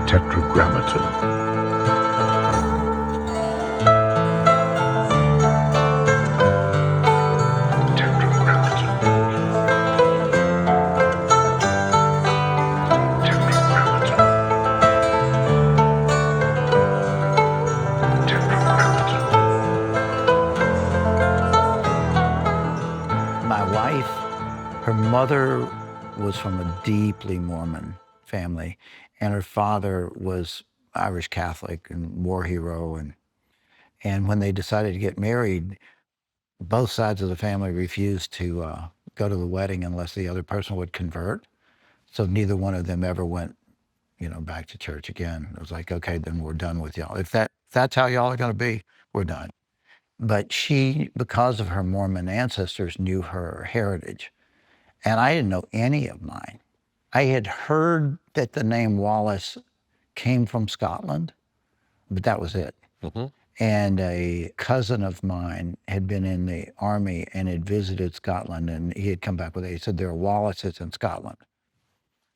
Tetragrammaton. My wife, her mother was from a deeply Mormon family, and her father was Irish Catholic and war hero. And when they decided to get married, both sides of the family refused to go to the wedding unless the other person would convert. So neither one of them ever went, back to church again. It was like, okay, then we're done with y'all. If that's how y'all are going to be, we're done. But she, because of her Mormon ancestors, knew her heritage. And I didn't know any of mine. I had heard that the name Wallace came from Scotland, but that was it. Mm-hmm. And a cousin of mine had been in the army and had visited Scotland, and he had come back with it. He said, there are Wallaces in Scotland.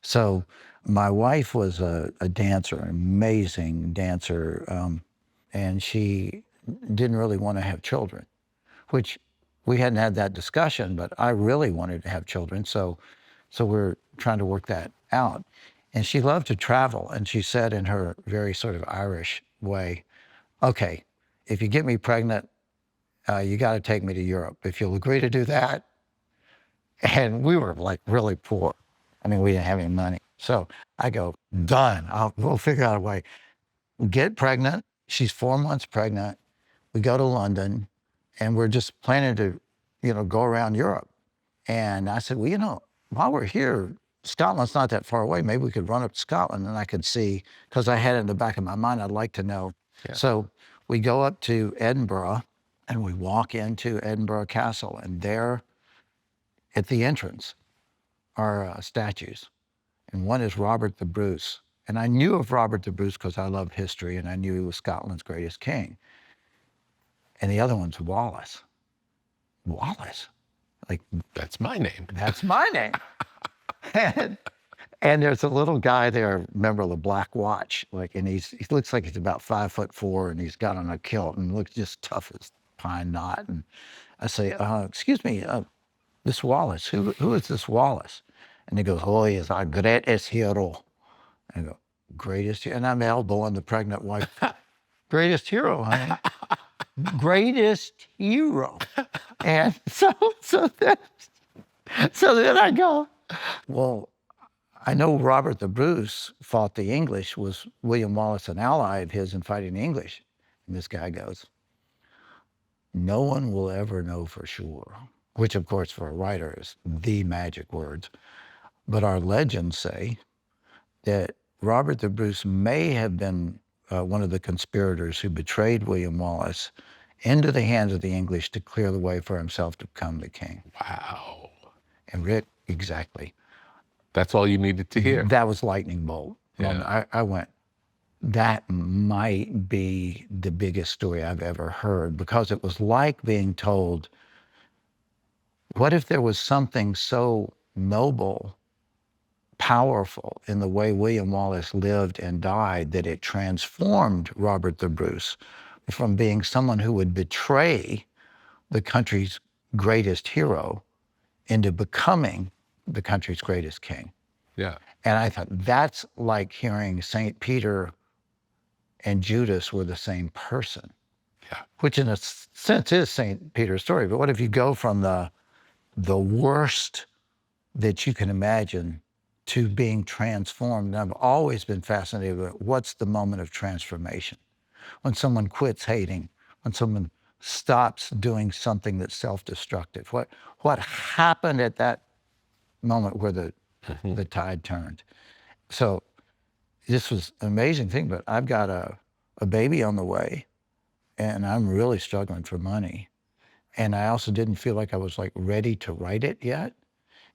So my wife was a dancer, an amazing dancer, and she didn't really want to have children, which we hadn't had that discussion, but I really wanted to have children. So we're trying to work that out. And she loved to travel. And she said in her very sort of Irish way, okay, if you get me pregnant, you got to take me to Europe. If you'll agree to do that. And we were like really poor. I mean, we didn't have any money. So I go, done. We'll figure out a way. Get pregnant. She's 4 months pregnant. We go to London and we're just planning to, go around Europe. And I said, well, while we're here, Scotland's not that far away. Maybe we could run up to Scotland and I could see, because I had it in the back of my mind, I'd like to know. Yeah. So we go up to Edinburgh and we walk into Edinburgh Castle, and there at the entrance are statues. And one is Robert the Bruce. And I knew of Robert the Bruce because I loved history and I knew he was Scotland's greatest king. And the other one's Wallace. Wallace? Like, That's my name. that's my name. And there's a little guy there, member of the Black Watch, and he looks like he's about 5'4", and he's got on a kilt and looks just tough as pine knot. And I say, excuse me, this Wallace, who is this Wallace? And he goes, oh, he is our greatest hero. And I go, greatest hero? And I'm elbowing the pregnant wife. Greatest hero, honey. Greatest hero. And so then I go, well, I know Robert the Bruce fought the English. Was William Wallace an ally of his in fighting the English? And this guy goes, no one will ever know for sure, which of course for a writer is the magic words. But our legends say that Robert the Bruce may have been one of the conspirators who betrayed William Wallace into the hands of the English to clear the way for himself to become the king. Wow. And Rick, exactly. That's all you needed to hear. That was lightning bolt. Yeah. I went, that might be the biggest story I've ever heard, because it was like being told, what if there was something so noble, powerful in the way William Wallace lived and died that it transformed Robert the Bruce from being someone who would betray the country's greatest hero into becoming the country's greatest king. Yeah. And I thought, that's like hearing St. Peter and Judas were the same person. Yeah. Which in a sense is St. Peter's story. But what if you go from the worst that you can imagine to being transformed? And I've always been fascinated with what's the moment of transformation. When someone quits hating, when someone stops doing something that's self-destructive. What happened at that moment where the tide turned? So this was an amazing thing, but I've got a baby on the way, and I'm really struggling for money. And I also didn't feel like I was ready to write it yet.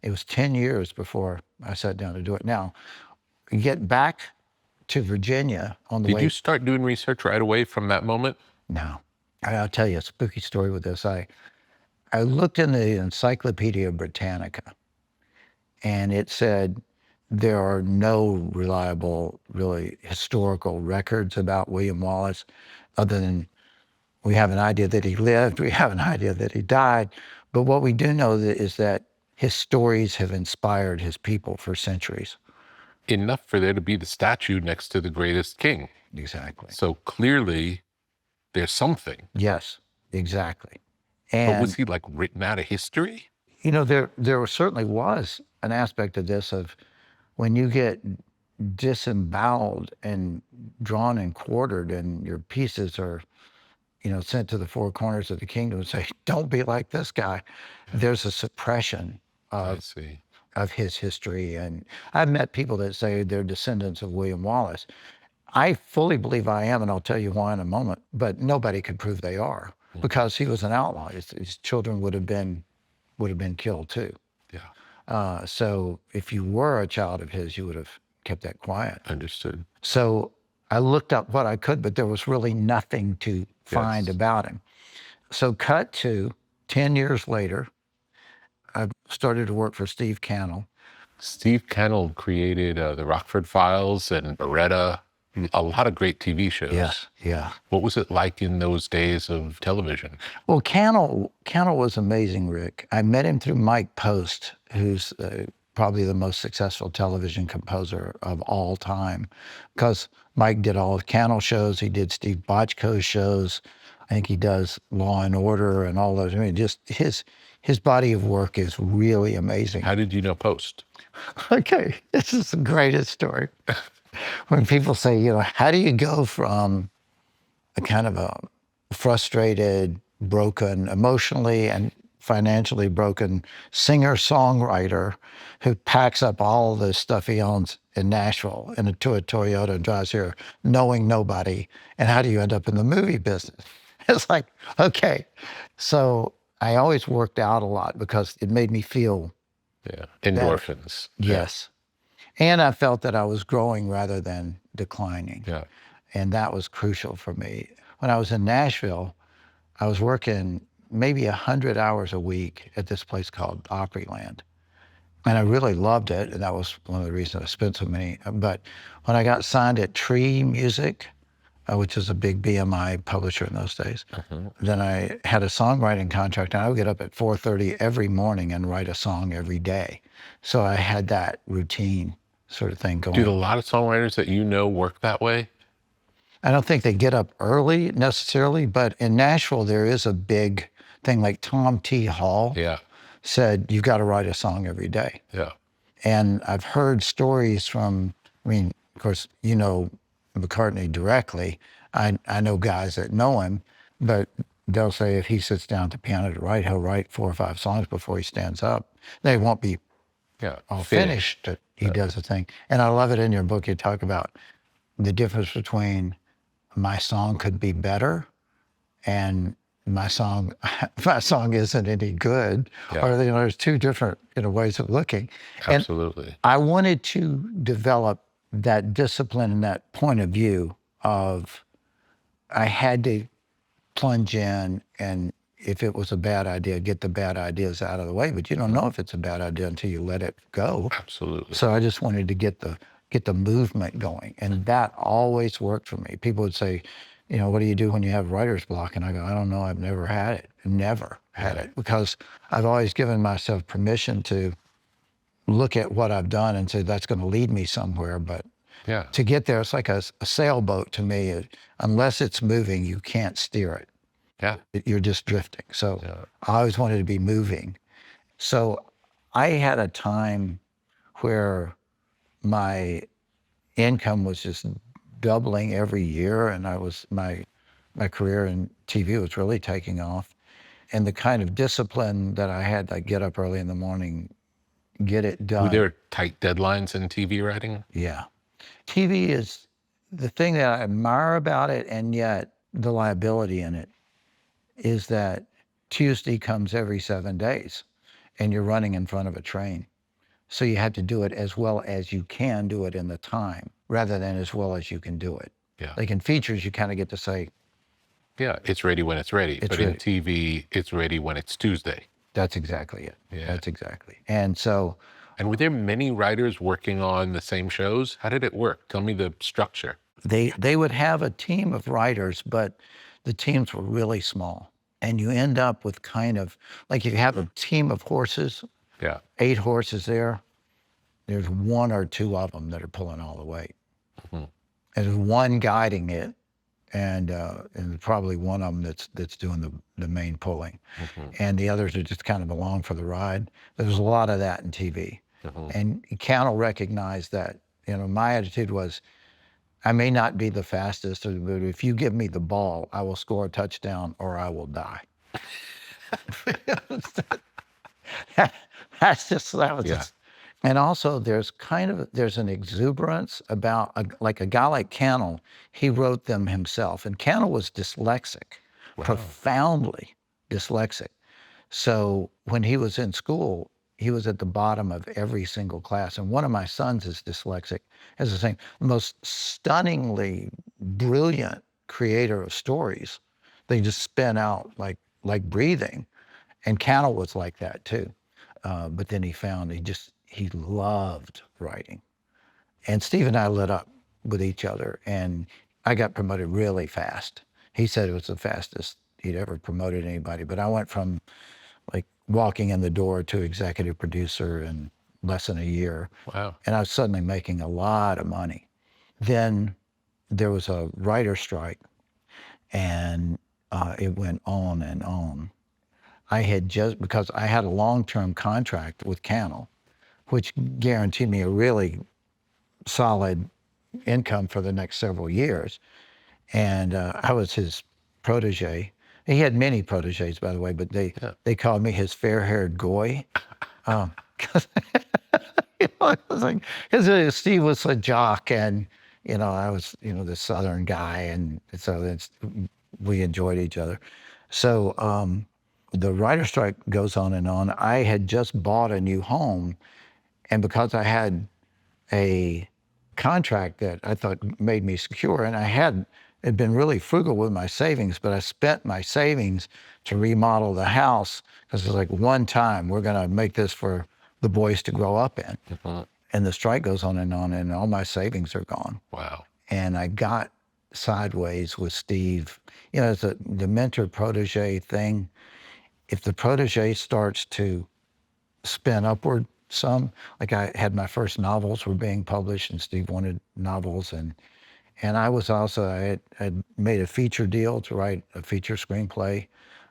It was 10 years before I sat down to do it. Now, get back to Virginia on the way. Did you start doing research right away from that moment? No. I'll tell you a spooky story with this. I looked in the Encyclopedia Britannica, and it said there are no reliable, really historical records about William Wallace other than we have an idea that he lived, we have an idea that he died. But what we do know is that his stories have inspired his people for centuries. Enough for there to be the statue next to the greatest king. Exactly. So clearly there's something. Yes, exactly. But And was he like written out of history? you know, there certainly was an aspect of this of when you get disemboweled and drawn and quartered and your pieces are, you know, sent to the four corners of the kingdom and say, don't be like this guy. There's a suppression I see. of his history. And I've met people that say they're descendants of William Wallace. I fully believe I am, and I'll tell you why in a moment, but nobody could prove they are because he was an outlaw. His children would have been killed too. Yeah. So if you were a child of his, you would have kept that quiet. Understood. So I looked up what I could, but there was really nothing to find Yes. about him. So cut to 10 years later, I started to work for Steve Cannell. Steve Cannell created the Rockford Files and Beretta, a lot of great TV shows. Yes, yeah. What was it like in those days of television? Well, Cannell was amazing, Rick. I met him through Mike Post, who's probably the most successful television composer of all time, because Mike did all of Cannell shows. He did Steve Bochco's shows. I think he does Law and Order and all those. I mean, just his body of work is really amazing. How did you know Post? Okay, this is the greatest story. When people say, you know, how do you go from a kind of a frustrated, broken, emotionally and financially broken singer-songwriter who packs up all the stuff he owns in Nashville to a Toyota and drives here knowing nobody, and how do you end up in the movie business? It's like, okay. So I always worked out a lot because it made me feel Yeah. Endorphins. yes. And I felt that I was growing rather than declining. Yeah. And that was crucial for me. When I was in Nashville, I was working maybe 100 hours a week at this place called Opryland. And I really loved it. And that was one of the reasons I spent so many. But when I got signed at Tree Music, which is a big BMI publisher in those days, then I had a songwriting contract. And I would get up at 4:30 every morning and write a song every day. So I had that routine sort of thing going. Do a lot of songwriters that you know work that way? I don't think they get up early necessarily, but in Nashville, there is a big thing like Tom T. Hall Yeah. said, you've got to write a song every day. Yeah. And I've heard stories from, I mean, of course, you know McCartney directly. I know guys that know him, but they'll say if he sits down at the piano to write, he'll write 4 or 5 songs before he stands up. They won't be Yeah. all finished, but he does the thing. And I love it in your book. You talk about the difference between my song could be better and my song isn't any good. Yeah. Or, you know, there's two different, you know, ways of looking. Absolutely. And I wanted to develop that discipline and that point of view of I had to plunge in, and if it was a bad idea, get the bad ideas out of the way. But you don't know if it's a bad idea until you let it go. Absolutely. So I just wanted to get the movement going, and that always worked for me. People would say, you know, what do you do when you have writer's block? And I go, I don't know. I've never had it. Never had it, because I've always given myself permission to look at what I've done and say that's going to lead me somewhere. But Yeah. to get there, it's like a sailboat to me. Unless it's moving, you can't steer it. Yeah. You're just drifting. So Yeah. I always wanted to be moving. So I had a time where my income was just doubling every year, and my career in TV was really taking off. And the kind of discipline that I had, like get up early in the morning, get it done. Were there tight deadlines in TV writing? Yeah. TV is the thing that I admire about it, and yet the liability in it is that Tuesday comes every 7 days and you're running in front of a train. So you have to do it as well as you can do it in the time, rather than as well as you can do it. Yeah. Like in features, you kind of get to say, Yeah. It's ready when it's ready. It's But ready. in TV, it's ready when it's Tuesday. that's exactly it. Yeah. That's exactly. And so And were there many writers working on the same shows? How did it work? Tell me the structure. They would have a team of writers, but the teams were really small. And you end up with kind of like you have a team of horses, Yeah. 8 horses there. There's 1 or 2 of them that are pulling all the weight. Mhm. And there's one guiding it, and probably one of them that's doing the main pulling. Mhm. And the others are just kind of along for the ride. There's a lot of that in TV. Mhm. And Cannell recognized that, my attitude was, I may not be the fastest, but if you give me the ball, I will score a touchdown or I will die. That was Yeah. just, and also there's an exuberance about like a guy like Cannell. He wrote them himself, and Cannell was dyslexic, profoundly dyslexic. So when he was in school, he was at the bottom of every single class. And one of my sons is dyslexic, has the same, most stunningly brilliant creator of stories. They just spin out like breathing. And Cannell was like that too. But then he found he loved writing. And Steve and I lit up with each other, and I got promoted really fast. He said it was the fastest he'd ever promoted anybody, but I went from like walking in the door to executive producer in less than a year. Wow. And I was suddenly making a lot of money. Then there was a writer strike, and it went on and on. Because I had a long-term contract with Cannell, which guaranteed me a really solid income for the next several years. And I was his protege. He had many proteges, by the way, but they called me his fair-haired goy. Because Steve was a jock, and I was the Southern guy, and so we enjoyed each other. So the writer strike goes on and on. I had just bought a new home, and because I had a contract that I thought made me secure, and I had been really frugal with my savings, but I spent my savings to remodel the house because it's like, one time we're going to make this for the boys to grow up in. Mhm. And the strike goes on, and all my savings are gone. Wow. And I got sideways with Steve. It's the mentor protege thing. If the protege starts to spin upward some, like I had my first novels were being published, and Steve wanted novels, and I was also, I had made a feature deal to write a feature screenplay,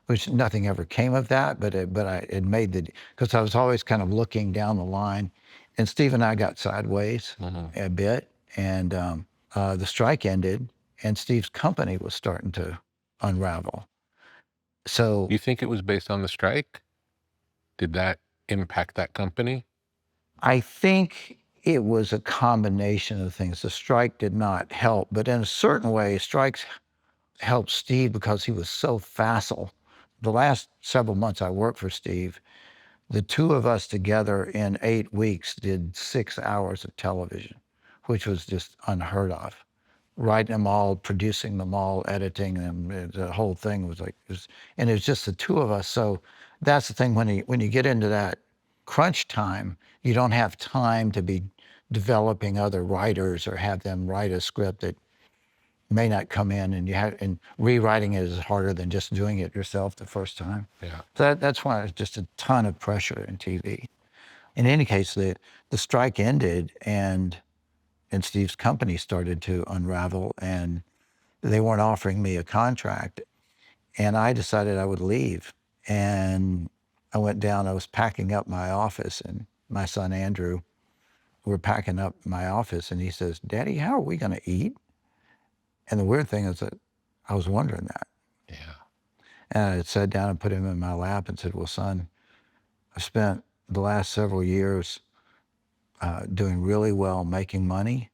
which nothing ever came of that, but I had made because I was always kind of looking down the line, and Steve and I got sideways a bit, and the strike ended, and Steve's company was starting to unravel. So You think it was based on the strike? Did that impact that company? I think it was a combination of things. The strike did not help, but in a certain way, strikes helped Steve because he was so facile. The last several months I worked for Steve, the two of us together in 8 weeks did 6 hours of television, which was just unheard of. Writing them all, producing them all, editing them, the whole thing was like, and it was just the two of us. So that's the thing, when you get into that crunch time, you don't have time to be developing other writers or have them write a script that may not come in, and rewriting it is harder than just doing it yourself the first time. Yeah. So that's why there's just a ton of pressure in TV. In any case, the strike ended, and Steve's company started to unravel, and they weren't offering me a contract, and I decided I would leave. And I went down, I was packing up my office, and my son Andrew, we're packing up my office, and he says, "Daddy, how are we going to eat?" And the weird thing is that I was wondering that. Yeah. And I sat down and put him in my lap and said, "Well, son, I spent the last several years doing really well, making money,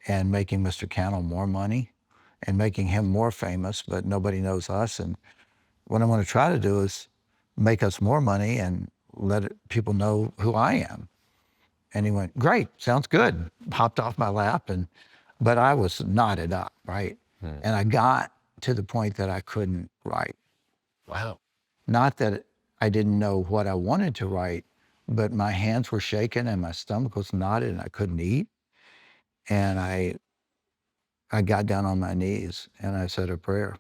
and making Mr. Cannell more money, and making him more famous, but nobody knows us. And what I'm going to try to do is make us more money and let people know who I am." And he went, "Great, sounds good." Hopped off my lap, but I was knotted up, right? And I got to the point that I couldn't write. Wow. Not that I didn't know what I wanted to write, but my hands were shaking and my stomach was knotted and I couldn't eat. And I got down on my knees and I said a prayer.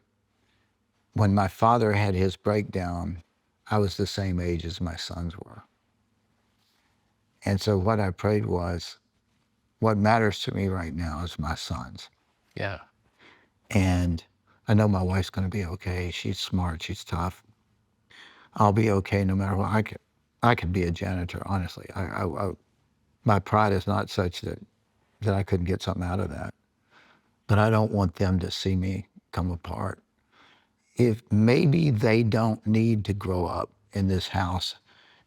When my father had his breakdown, I was the same age as my sons were. And so what I prayed was, what matters to me right now is my sons. Yeah. And I know my wife's going to be okay. She's smart. She's tough. I'll be okay no matter what. I could be a janitor, honestly. My pride is not such that I couldn't get something out of that. But I don't want them to see me come apart. If maybe they don't need to grow up in this house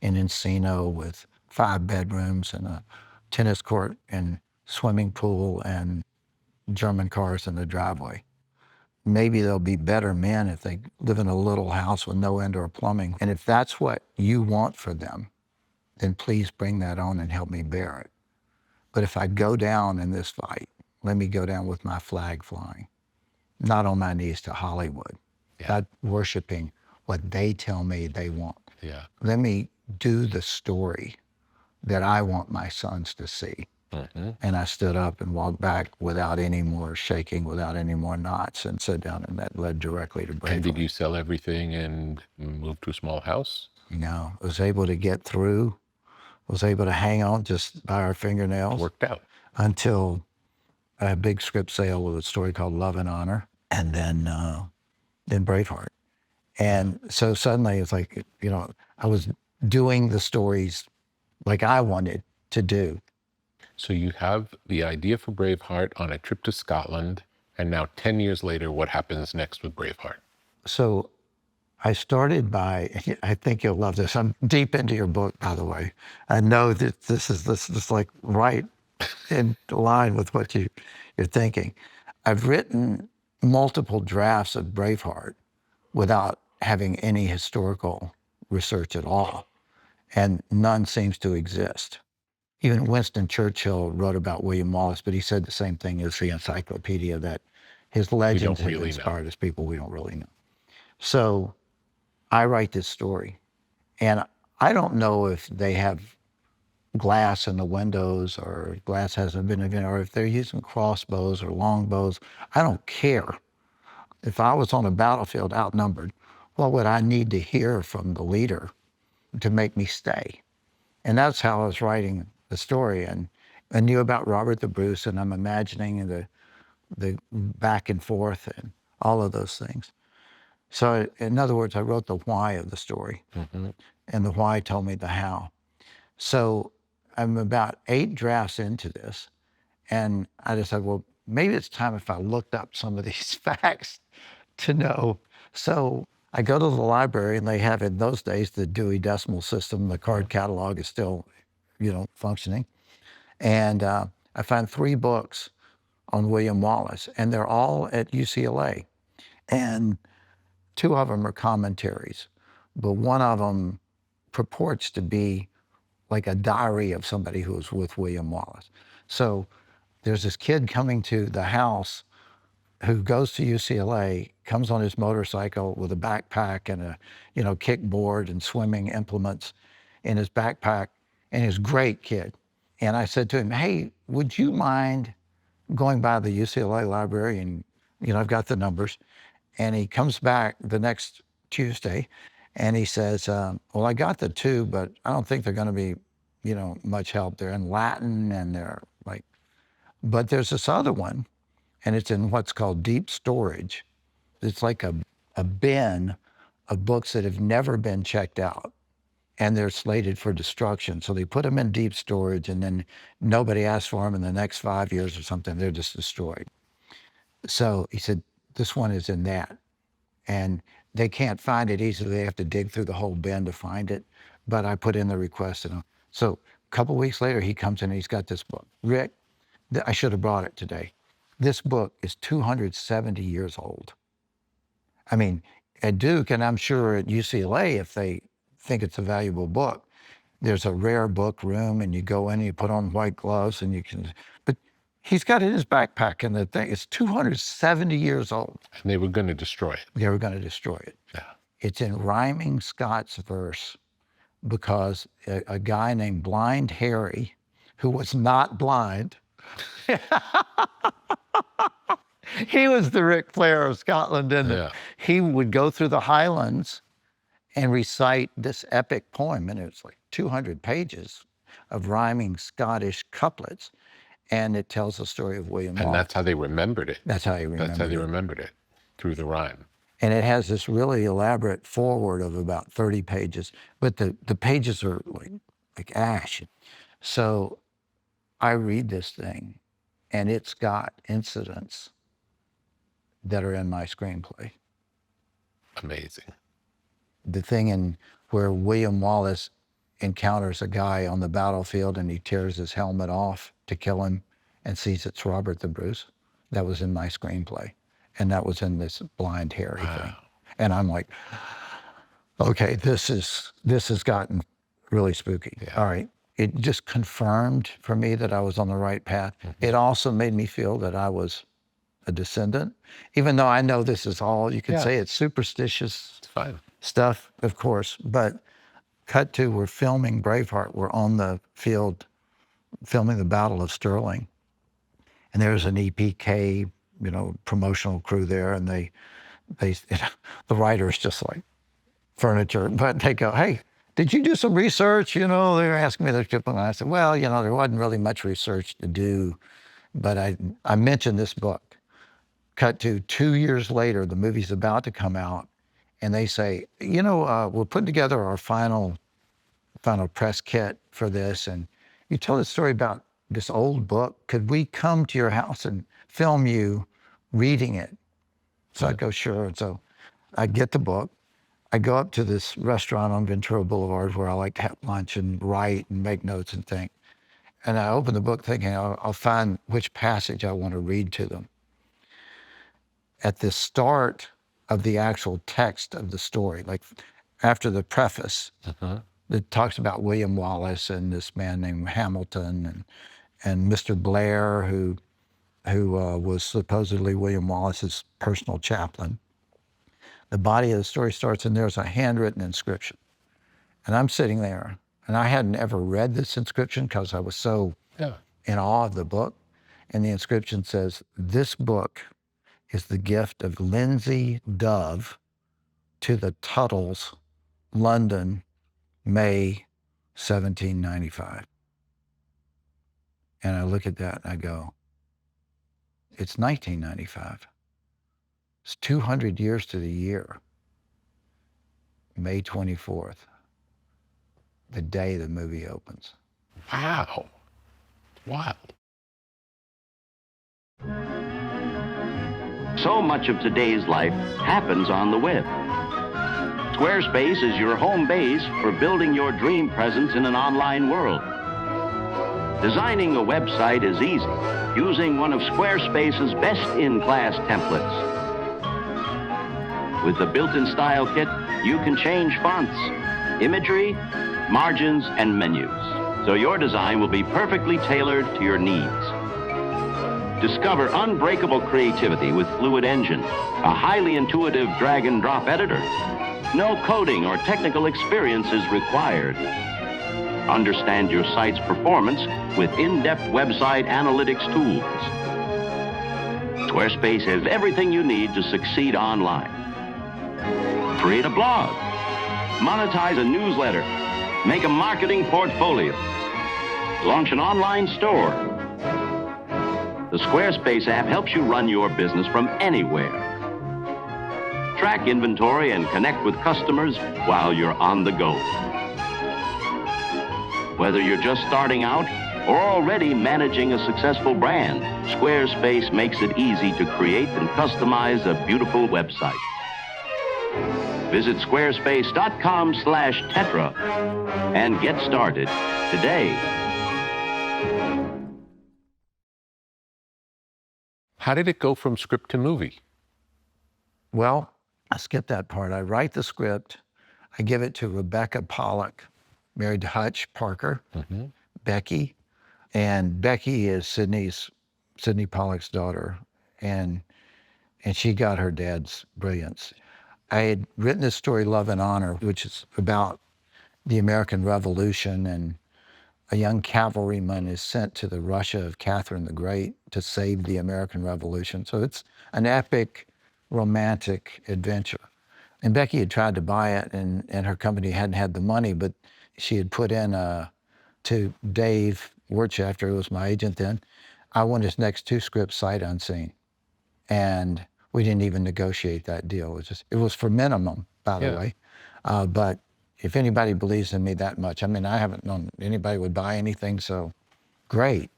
in Encino with 5 bedrooms and a tennis court and swimming pool and German cars in the driveway. Maybe they'll be better men if they live in a little house with no indoor plumbing. And if that's what you want for them, then please bring that on and help me bear it. But if I go down in this fight, let me go down with my flag flying, not on my knees to Hollywood, not worshiping what they tell me they want. Yeah. Let me do the story that I want my sons to see. Mm-hmm. And I stood up and walked back without any more shaking, without any more knots, and sat down, and that led directly to Braveheart. And did you sell everything and move to a small house? No, I was able to get through, was able to hang on just by our fingernails. Worked out. Until a big script sale with a story called Love and Honor, and then Braveheart. And so suddenly it's like, I was doing the stories like I wanted to do. So you have the idea for Braveheart on a trip to Scotland, and now 10 years later, what happens next with Braveheart? So I started by, I think you'll love this. I'm deep into your book, by the way. I know that this is like right in line with what you're thinking. I've written multiple drafts of Braveheart without having any historical research at all, and none seems to exist. Even Winston Churchill wrote about William Wallace, but he said the same thing as the encyclopedia, that his legends have inspired us people we don't really know. So I write this story, and I don't know if they have glass in the windows or glass hasn't been invented, or if they're using crossbows or longbows. I don't care. If I was on a battlefield outnumbered, what would I need to hear from the leader to make me stay? And that's how I was writing the story. And I knew about Robert the Bruce, and I'm imagining the back and forth and all of those things. So in other words, I wrote the why of the story, and the why told me the how. So I'm about 8 drafts into this, and I decided, well, maybe it's time if I looked up some of these facts to know. So I go to the library, and they have, in those days, the Dewey Decimal System. The card catalog is still, functioning. And I find 3 books on William Wallace, and they're all at UCLA. And 2 of them are commentaries, but one of them purports to be like a diary of somebody who was with William Wallace. So there's this kid coming to the house who goes to UCLA, comes on his motorcycle with a backpack and a, kickboard and swimming implements in his backpack, and he's a great kid. And I said to him, hey, would you mind going by the UCLA library? And, I've got the numbers. And he comes back the next Tuesday, and he says, well, I got the 2, but I don't think they're going to be, much help. They're in Latin, and they're like, but there's this other one, and it's in what's called deep storage. It's like a bin of books that have never been checked out, and they're slated for destruction. So they put them in deep storage, and then nobody asks for them in the next 5 years or something. They're just destroyed. So he said, this one is in that. And they can't find it easily. They have to dig through the whole bin to find it. But I put in the request. So a couple weeks later, he comes in and he's got this book. Rick, I should have brought it today. This book is 270 years old. I mean, at Duke, and I'm sure at UCLA, if they think it's a valuable book, there's a rare book room, and you go in and you put on white gloves and you can, but he's got it in his backpack, and the thing is 270 years old. And they were going to destroy it. They were going to destroy it. Yeah. It's in rhyming Scots verse because a guy named Blind Harry, who was not blind, he was the Ric Flair of Scotland, and Yeah. he would go through the Highlands and recite this epic poem, and it's like 200 pages of rhyming Scottish couplets, and it tells the story of William And Wallace. that's how they remembered it. That's how he remembered That's how they it. remembered it, through the rhyme. And it has this really elaborate foreword of about 30 pages, but the pages are like ash. So I read this thing, and it's got incidents that are in my screenplay. Amazing. The thing in where William Wallace encounters a guy on the battlefield and he tears his helmet off to kill him and sees it's Robert the Bruce, that was in my screenplay. And that was in this Blind Harry thing. And I'm like, okay, this has gotten really spooky. Yeah. All right. It just confirmed for me that I was on the right path. It also made me feel that I was a descendant, even though I know this is all, you could say it's superstitious It's fine. stuff, of course, but cut to, we're filming Braveheart. We're on the field filming the Battle of Stirling. And there's an EPK, promotional crew there, and they the writer's just like furniture, but they go, hey, did you do some research? They're asking me the script, and I said, well, there wasn't really much research to do, but I mentioned this book. Cut to 2 years later, the movie's about to come out, and they say, we're putting together our final press kit for this, and you tell the story about this old book. Could we come to your house and film you reading it? So I go, sure. And so I get the book. I go up to this restaurant on Ventura Boulevard where I like to have lunch and write and make notes and think. And I open the book thinking I'll find which passage I want to read to them. At the start of the actual text of the story, like after the preface, that talks about William Wallace and this man named Hamilton and Mr. Blair, who was supposedly William Wallace's personal chaplain. The body of the story starts, and there's a handwritten inscription. And I'm sitting there, and I hadn't ever read this inscription because I was so in awe of the book. And the inscription says, "This book is the gift of Lindsay Dove to the Tuttles, London, May 1795. And I look at that and I go, it's 1995. It's 200 years to the year. May 24th, the day the movie opens. Wow. Wild. So much of today's life happens on the web. Squarespace is your home base for building your dream presence in an online world. Designing a website is easy using one of Squarespace's best-in-class templates. With the built-in style kit, you can change fonts, imagery, margins, and menus, so your design will be perfectly tailored to your needs. Discover unbreakable creativity with Fluid Engine, a highly intuitive drag-and-drop editor. No coding or technical experience is required. Understand your site's performance with in-depth website analytics tools. Squarespace has everything you need to succeed online. Create a blog, monetize a newsletter, make a marketing portfolio, launch an online store. The Squarespace app helps you run your business from anywhere. Track inventory and connect with customers while you're on the go. Whether you're just starting out or already managing a successful brand, Squarespace makes it easy to create and customize a beautiful website. Visit squarespace.com/Tetra and get started today. How did it go from script to movie? Well, I skipped that part. I write the script. I give it to Rebecca Pollock, married to Hutch Parker, Becky. And Becky is Sidney Pollock's daughter. And she got her dad's brilliance. I had written this story, Love and Honor, which is about the American Revolution, and a young cavalryman is sent to the Russia of Catherine the Great to save the American Revolution. So it's an epic, romantic adventure. And Becky had tried to buy it, and her company hadn't had the money, but she had put in to Dave Wirtschafter, who was my agent then, I want his next 2 scripts sight unseen. And we didn't even negotiate that deal. It was for minimum, by the way. But if anybody believes in me that much, I mean, I haven't known anybody would buy anything, so great.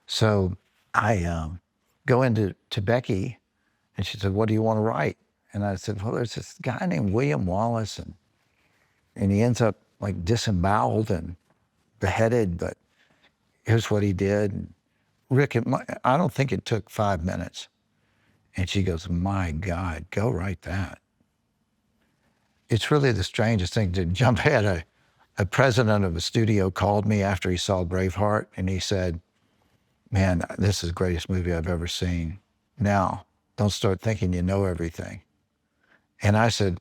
So I go into Becky, and she said, what do you want to write? And I said, well, there's this guy named William Wallace, and he ends up like disemboweled and beheaded, but here's what he did. And Rick, I don't think it took 5 minutes. And she goes, my God, go write that. It's really the strangest thing to jump ahead. A president of a studio called me after he saw Braveheart, and he said, man, this is the greatest movie I've ever seen. Now, don't start thinking you know everything. And I said,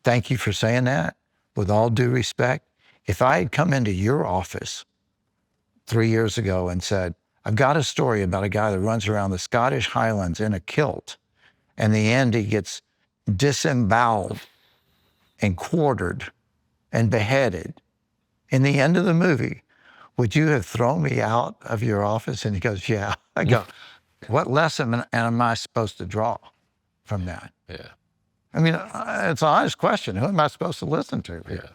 thank you for saying that. With all due respect, if I had come into your office 3 years ago and said, I've got a story about a guy that runs around the Scottish Highlands in a kilt, and in the end he gets disemboweled and quartered and beheaded. In the end of the movie, would you have thrown me out of your office? And he goes, yeah. I go, what lesson am I supposed to draw from that? Yeah. I mean, it's an honest question. Who am I supposed to listen to here? Yeah.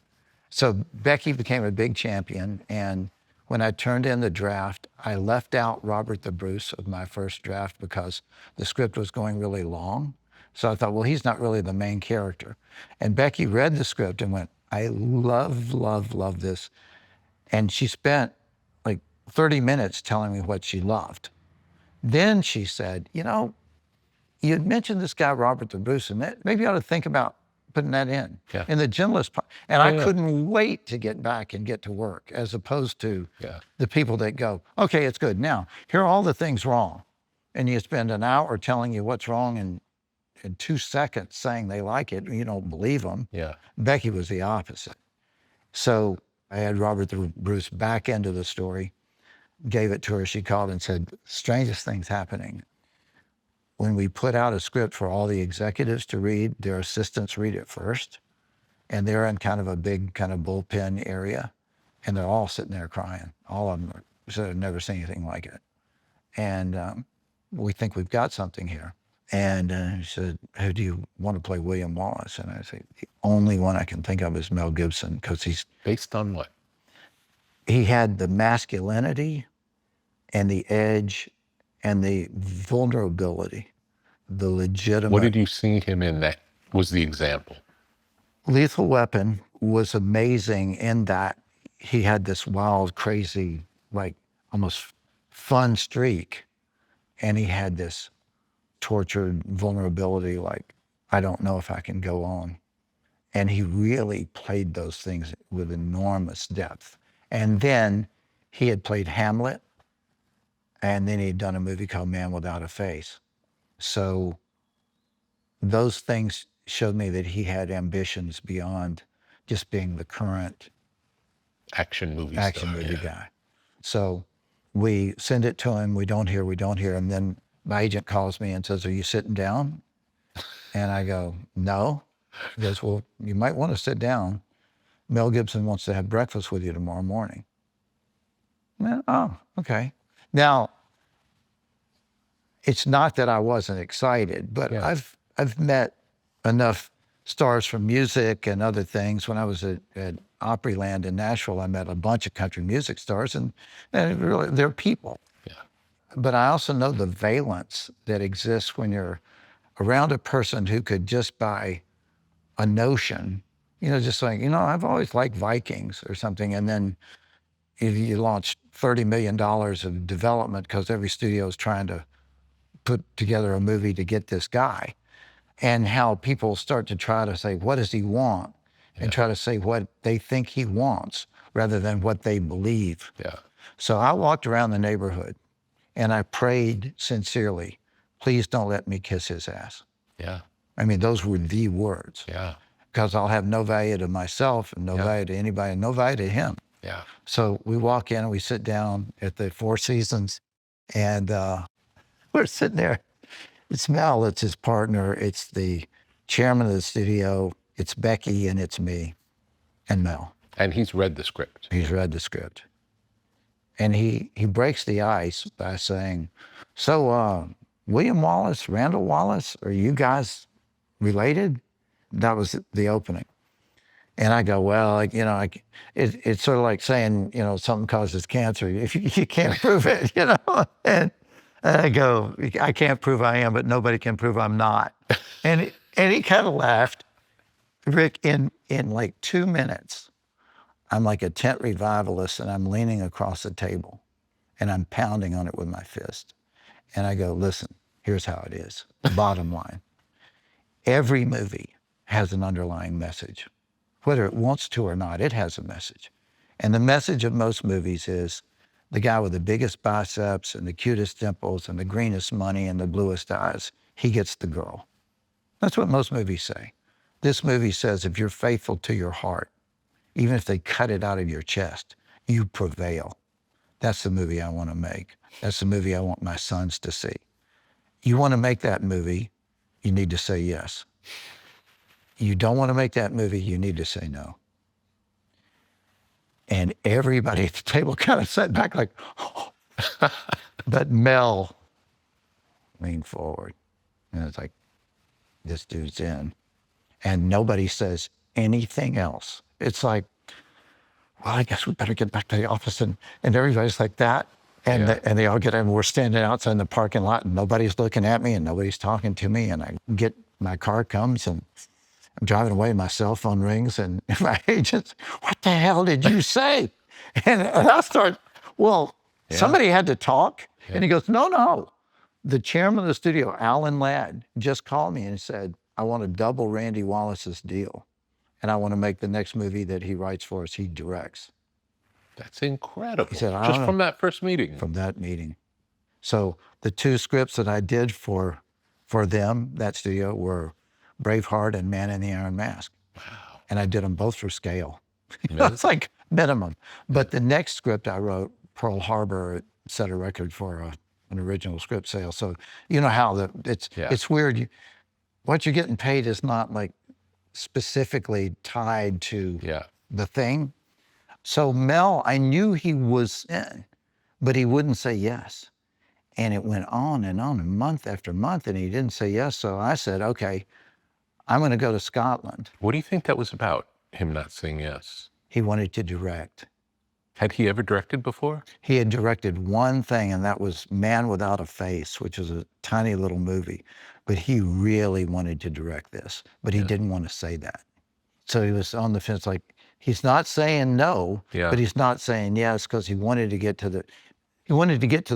So Becky became a big champion, and when I turned in the draft, I left out Robert the Bruce of my first draft because the script was going really long. So I thought, well, he's not really the main character. And Becky read the script and went, I love this. And she spent like 30 minutes telling me what she loved. Then she said, you know, you had mentioned this guy, Robert the Bruce, and maybe you ought to think about putting that in the gentlest part. And I couldn't wait to get back and get to work, as opposed to the people that go, okay, it's good. Now, here are all the things wrong. And you spend an hour telling you what's wrong and in 2 seconds saying they like it, and you don't believe them. Yeah. Becky was the opposite. So I had Robert the Bruce back into the story, gave it to her. She called and said, strangest thing's happening. When we put out a script for all the executives to read, their assistants read it first, and they're in kind of a big kind of bullpen area, and they're all sitting there crying. All of them said, I've never seen anything like it. And we think we've got something here. And she said, who do you want to play William Wallace? And I said, the only one I can think of is Mel Gibson, because he's... Based on what? He had the masculinity and the edge and the vulnerability, the legitimate... What did you see him in that was the example? Lethal Weapon was amazing in that he had this wild, crazy, like almost fun streak. And he had this tortured vulnerability, like, I don't know if I can go on. And he really played those things with enormous depth. And then he had played Hamlet, and then he'd done a movie called Man Without a Face. So those things showed me that he had ambitions beyond just being the current action movie guy. So we send it to him, we don't hear. And then my agent calls me and says, are you sitting down? And I go, no. He goes, well, you might want to sit down. Mel Gibson wants to have breakfast with you tomorrow morning. Well, oh, okay. Now, it's not that I wasn't excited, but I've met enough stars from music and other things. When I was at Opryland in Nashville, I met a bunch of country music stars, and really, they're people. Yeah. But I also know the valence that exists when you're around a person who could just by a notion, just like, I've always liked Vikings or something, and then you launch $30 million of development because every studio is trying to put together a movie to get this guy, and how people start to try to say, what does he want? And try to say what they think he wants rather than what they believe. Yeah. So I walked around the neighborhood and I prayed sincerely, please don't let me kiss his ass. Yeah. I mean, those were the words. Yeah. because I'll have no value to myself and no Yeah. value to anybody and no value to him. Yeah. So we walk in and we sit down at the Four Seasons, and we're sitting there. It's Mel, it's his partner, it's the chairman of the studio, it's Becky, and it's me and Mel. And he's read the script. He's read the script. And he breaks the ice by saying, so William Wallace, Randall Wallace, are you guys related? That was the opening. And I go, well, it's sort of like saying, something causes cancer. If you can't prove it, And I go, I can't prove I am, but nobody can prove I'm not. And he kind of laughed. Rick, in like 2 minutes, I'm like a tent revivalist, and I'm leaning across the table, and I'm pounding on it with my fist. And I go, listen, here's how it is. Bottom line. Every movie has an underlying message. Whether it wants to or not, it has a message. And the message of most movies is the guy with the biggest biceps and the cutest dimples and the greenest money and the bluest eyes, he gets the girl. That's what most movies say. This movie says if you're faithful to your heart, even if they cut it out of your chest, you prevail. That's the movie I want to make. That's the movie I want my sons to see. You want to make that movie, you need to say yes. You don't want to make that movie, you need to say no. And everybody at the table kind of sat back like, oh. But Mel leaned forward, and it's like, this dude's in. And nobody says anything else. It's like, well, I guess we better get back to the office. And everybody's like that. And, Yeah. and they all get in. We're standing outside in the parking lot, and nobody's looking at me, and nobody's talking to me. And I get, my car comes, and I'm driving away, my cell phone rings, and my agent's, what the hell did you say? And I start, well, somebody had to talk. Yeah. And he goes, no. The chairman of the studio, Alan Ladd, just called me and said, I want to double Randy Wallace's deal. And I want to make the next movie that he writes for us, he directs. That's incredible. He said, I just don't know. from that first meeting. From that meeting. So the two scripts that I did for them, that studio, were Braveheart and Man in the Iron Mask. Wow. And I did them both for scale. Amazing. It's like minimum. But the next script I wrote, Pearl Harbor, set a record for an original script sale. So you know how it's weird. What you're getting paid is not like specifically tied to the thing. So Mel, I knew he was in, but he wouldn't say yes. And it went on, and month after month, and he didn't say yes. So I said, okay, I'm going to go to Scotland. What do you think that was about, him not saying yes? He wanted to direct. Had he ever directed before? He had directed one thing, and that was Man Without a Face, which was a tiny little movie. But he really wanted to direct this, but he didn't want to say that. So he was on the fence, like, he's not saying no, but he's not saying yes, because he wanted to get to the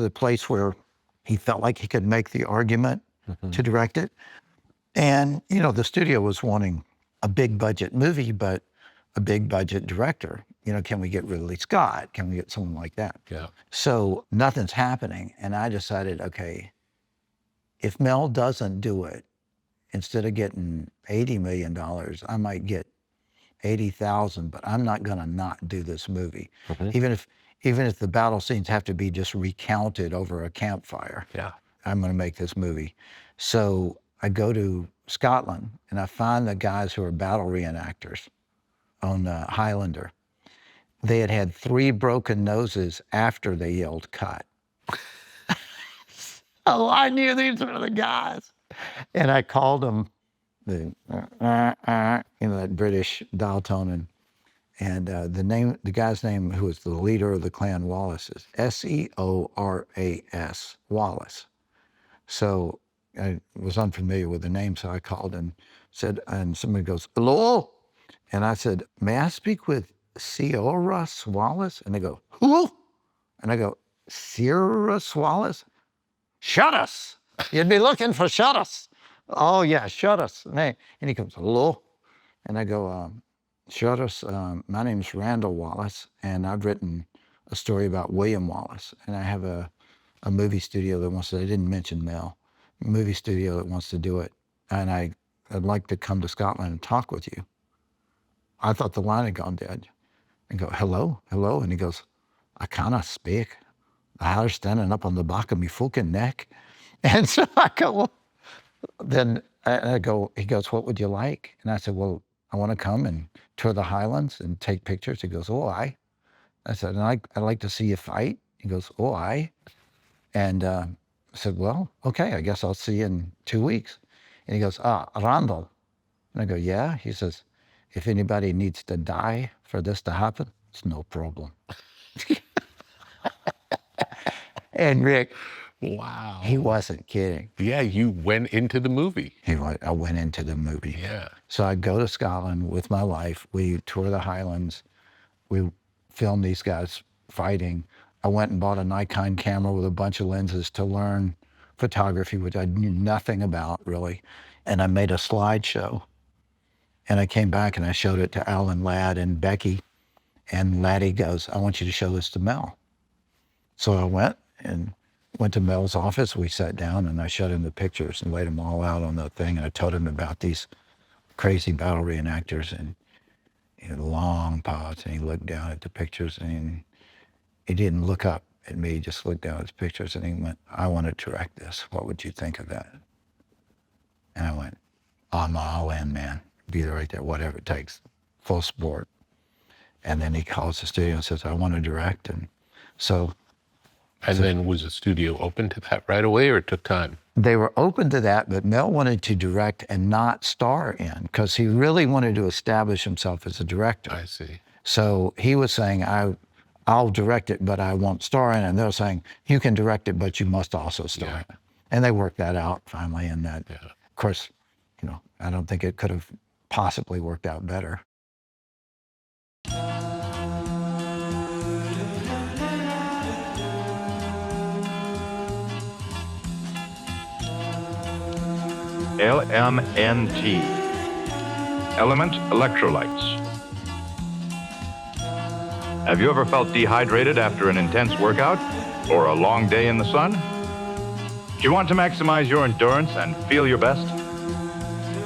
place where he felt like he could make the argument to direct it. And, the studio was wanting a big budget movie, but a big budget director. Can we get Ridley Scott? Can we get someone like that? Yeah. So nothing's happening. And I decided, okay, if Mel doesn't do it, instead of getting $80 million, I might get 80,000, but I'm not gonna not do this movie. Even if the battle scenes have to be just recounted over a campfire, I'm gonna make this movie. So I go to Scotland, and I find the guys who are battle reenactors on Highlander. They had 3 broken noses after they yelled cut. Oh, I knew these were the guys. And I called them that British dial tone. And the guy's name, who was the leader of the clan Wallace, is Seoras, Wallace. So I was unfamiliar with the name, so I called and said, and somebody goes, hello? And I said, may I speak with Seoras Wallace? And they go, who? And I go, Seoras Wallace? Shut us. You'd be looking for shut us. Oh yeah, shut us. And he comes, hello? And I go, shut us. My name's Randall Wallace, and I've written a story about William Wallace. And I have a movie studio that wants to, I didn't mention Mel, a movie studio that wants to do it. And I'd like to come to Scotland and talk with you. I thought the line had gone dead. And go, hello, hello. And he goes, I cannot speak. The hair's standing up on the back of me fucking neck. And so I go, well, then I go, he goes, what would you like? And I said, well, I want to come and tour the Highlands and take pictures. He goes, oh, I said, and I'd like to see you fight. He goes, oh, I. And I said, well, okay, I guess I'll see you in 2 weeks. And he goes, Randall. And I go, yeah. He says, if anybody needs to die for this to happen, it's no problem. And Rick, Wow. he wasn't kidding. Yeah, you went into the movie. I went into the movie. Yeah. So I go to Scotland with my wife. We tour the Highlands. We film these guys fighting. I went and bought a Nicotine camera with a bunch of lenses to learn photography, which I knew nothing about really. And I made a slideshow. And I came back and I showed it to Alan Ladd and Becky. And Laddie goes, I want you to show this to Mel. So I went to Mel's office. We sat down and I showed him the pictures and laid them all out on the thing. And I told him about these crazy battle reenactors. And he had a long pause and he looked down at the pictures and he didn't look up at me, he just looked down at the pictures and he went, I want to direct this. What would you think of that? And I went, I'm all in, man. Be there right there, whatever it takes, full sport. And then he calls the studio and says, I want to direct. And so. And then was the studio open to that right away or it took time? They were open to that, but Mel wanted to direct and not star in because he really wanted to establish himself as a director. I see. So he was saying, I'll direct it, but I won't star in it. And they're saying, you can direct it, but you must also star in it. And they worked that out finally. And that, of course, I don't think it could have possibly worked out better. LMNT, Element Electrolytes. Have you ever felt dehydrated after an intense workout or a long day in the sun? Do you want to maximize your endurance and feel your best?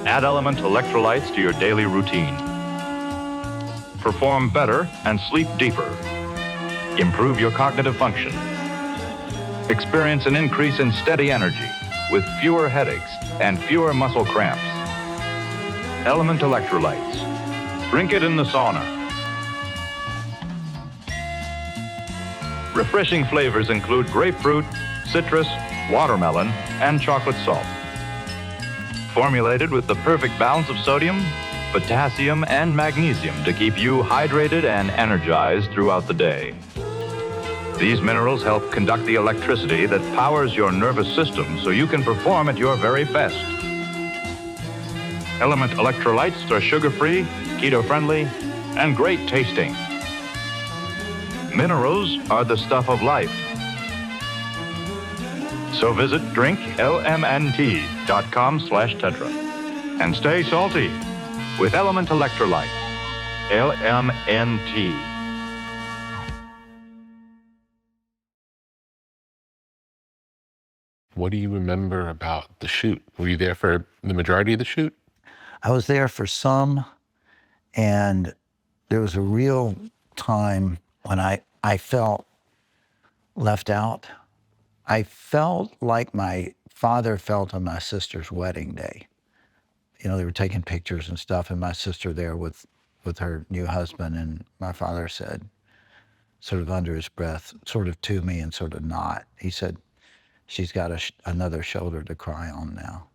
Add Element Electrolytes to your daily routine. Perform better and sleep deeper. Improve your cognitive function. Experience an increase in steady energy with fewer headaches and fewer muscle cramps. Element Electrolytes. Drink it in the sauna. Refreshing flavors include grapefruit, citrus, watermelon, and chocolate salt. Formulated with the perfect balance of sodium, potassium, and magnesium to keep you hydrated and energized throughout the day. These minerals help conduct the electricity that powers your nervous system so you can perform at your very best. Element Electrolytes are sugar-free, keto-friendly, and great tasting. Minerals are the stuff of life. So visit drinklmnt.com/tetra and stay salty with Element Electrolytes. LMNT. What do you remember about the shoot? Were you there for the majority of the shoot? I was there for some, and there was a real time when I felt left out. I felt like my father felt on my sister's wedding day. They were taking pictures and stuff, and my sister there with her new husband, and my father said, sort of under his breath, sort of to me and sort of not, he said, she's got another shoulder to cry on now.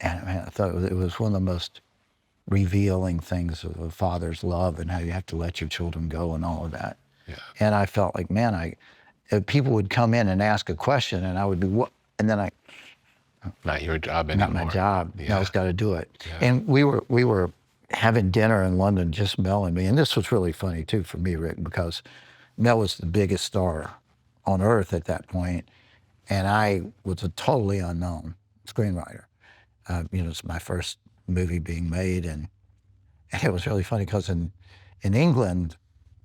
And man, I thought it was one of the most revealing things of a father's love and how you have to let your children go and all of that. Yeah. And I felt like, man, people would come in and ask a question and I would be, what? And then not your job anymore. Not my job. Yeah. Mel's got to do it. Yeah. And we were having dinner in London, just Mel and me. And this was really funny too for me, Rick, because Mel was the biggest star on earth at that point. And I was a totally unknown screenwriter. It's my first movie being made. And it was really funny because in England,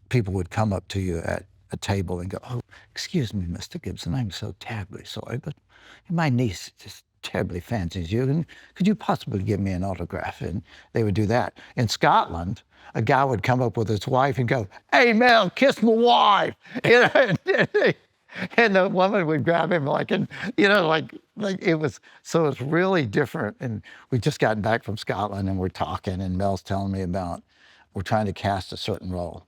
people would come up to you at a table and go, oh, excuse me, Mr. Gibson, I'm so terribly sorry, but my niece just terribly fancy as you. And could you possibly give me an autograph? And they would do that. In Scotland, a guy would come up with his wife and go, "Hey, Mel, kiss my wife." You know, and the woman would grab him like it was, so it's really different. And we just gotten back from Scotland and we're talking and Mel's telling me about, we're trying to cast a certain role.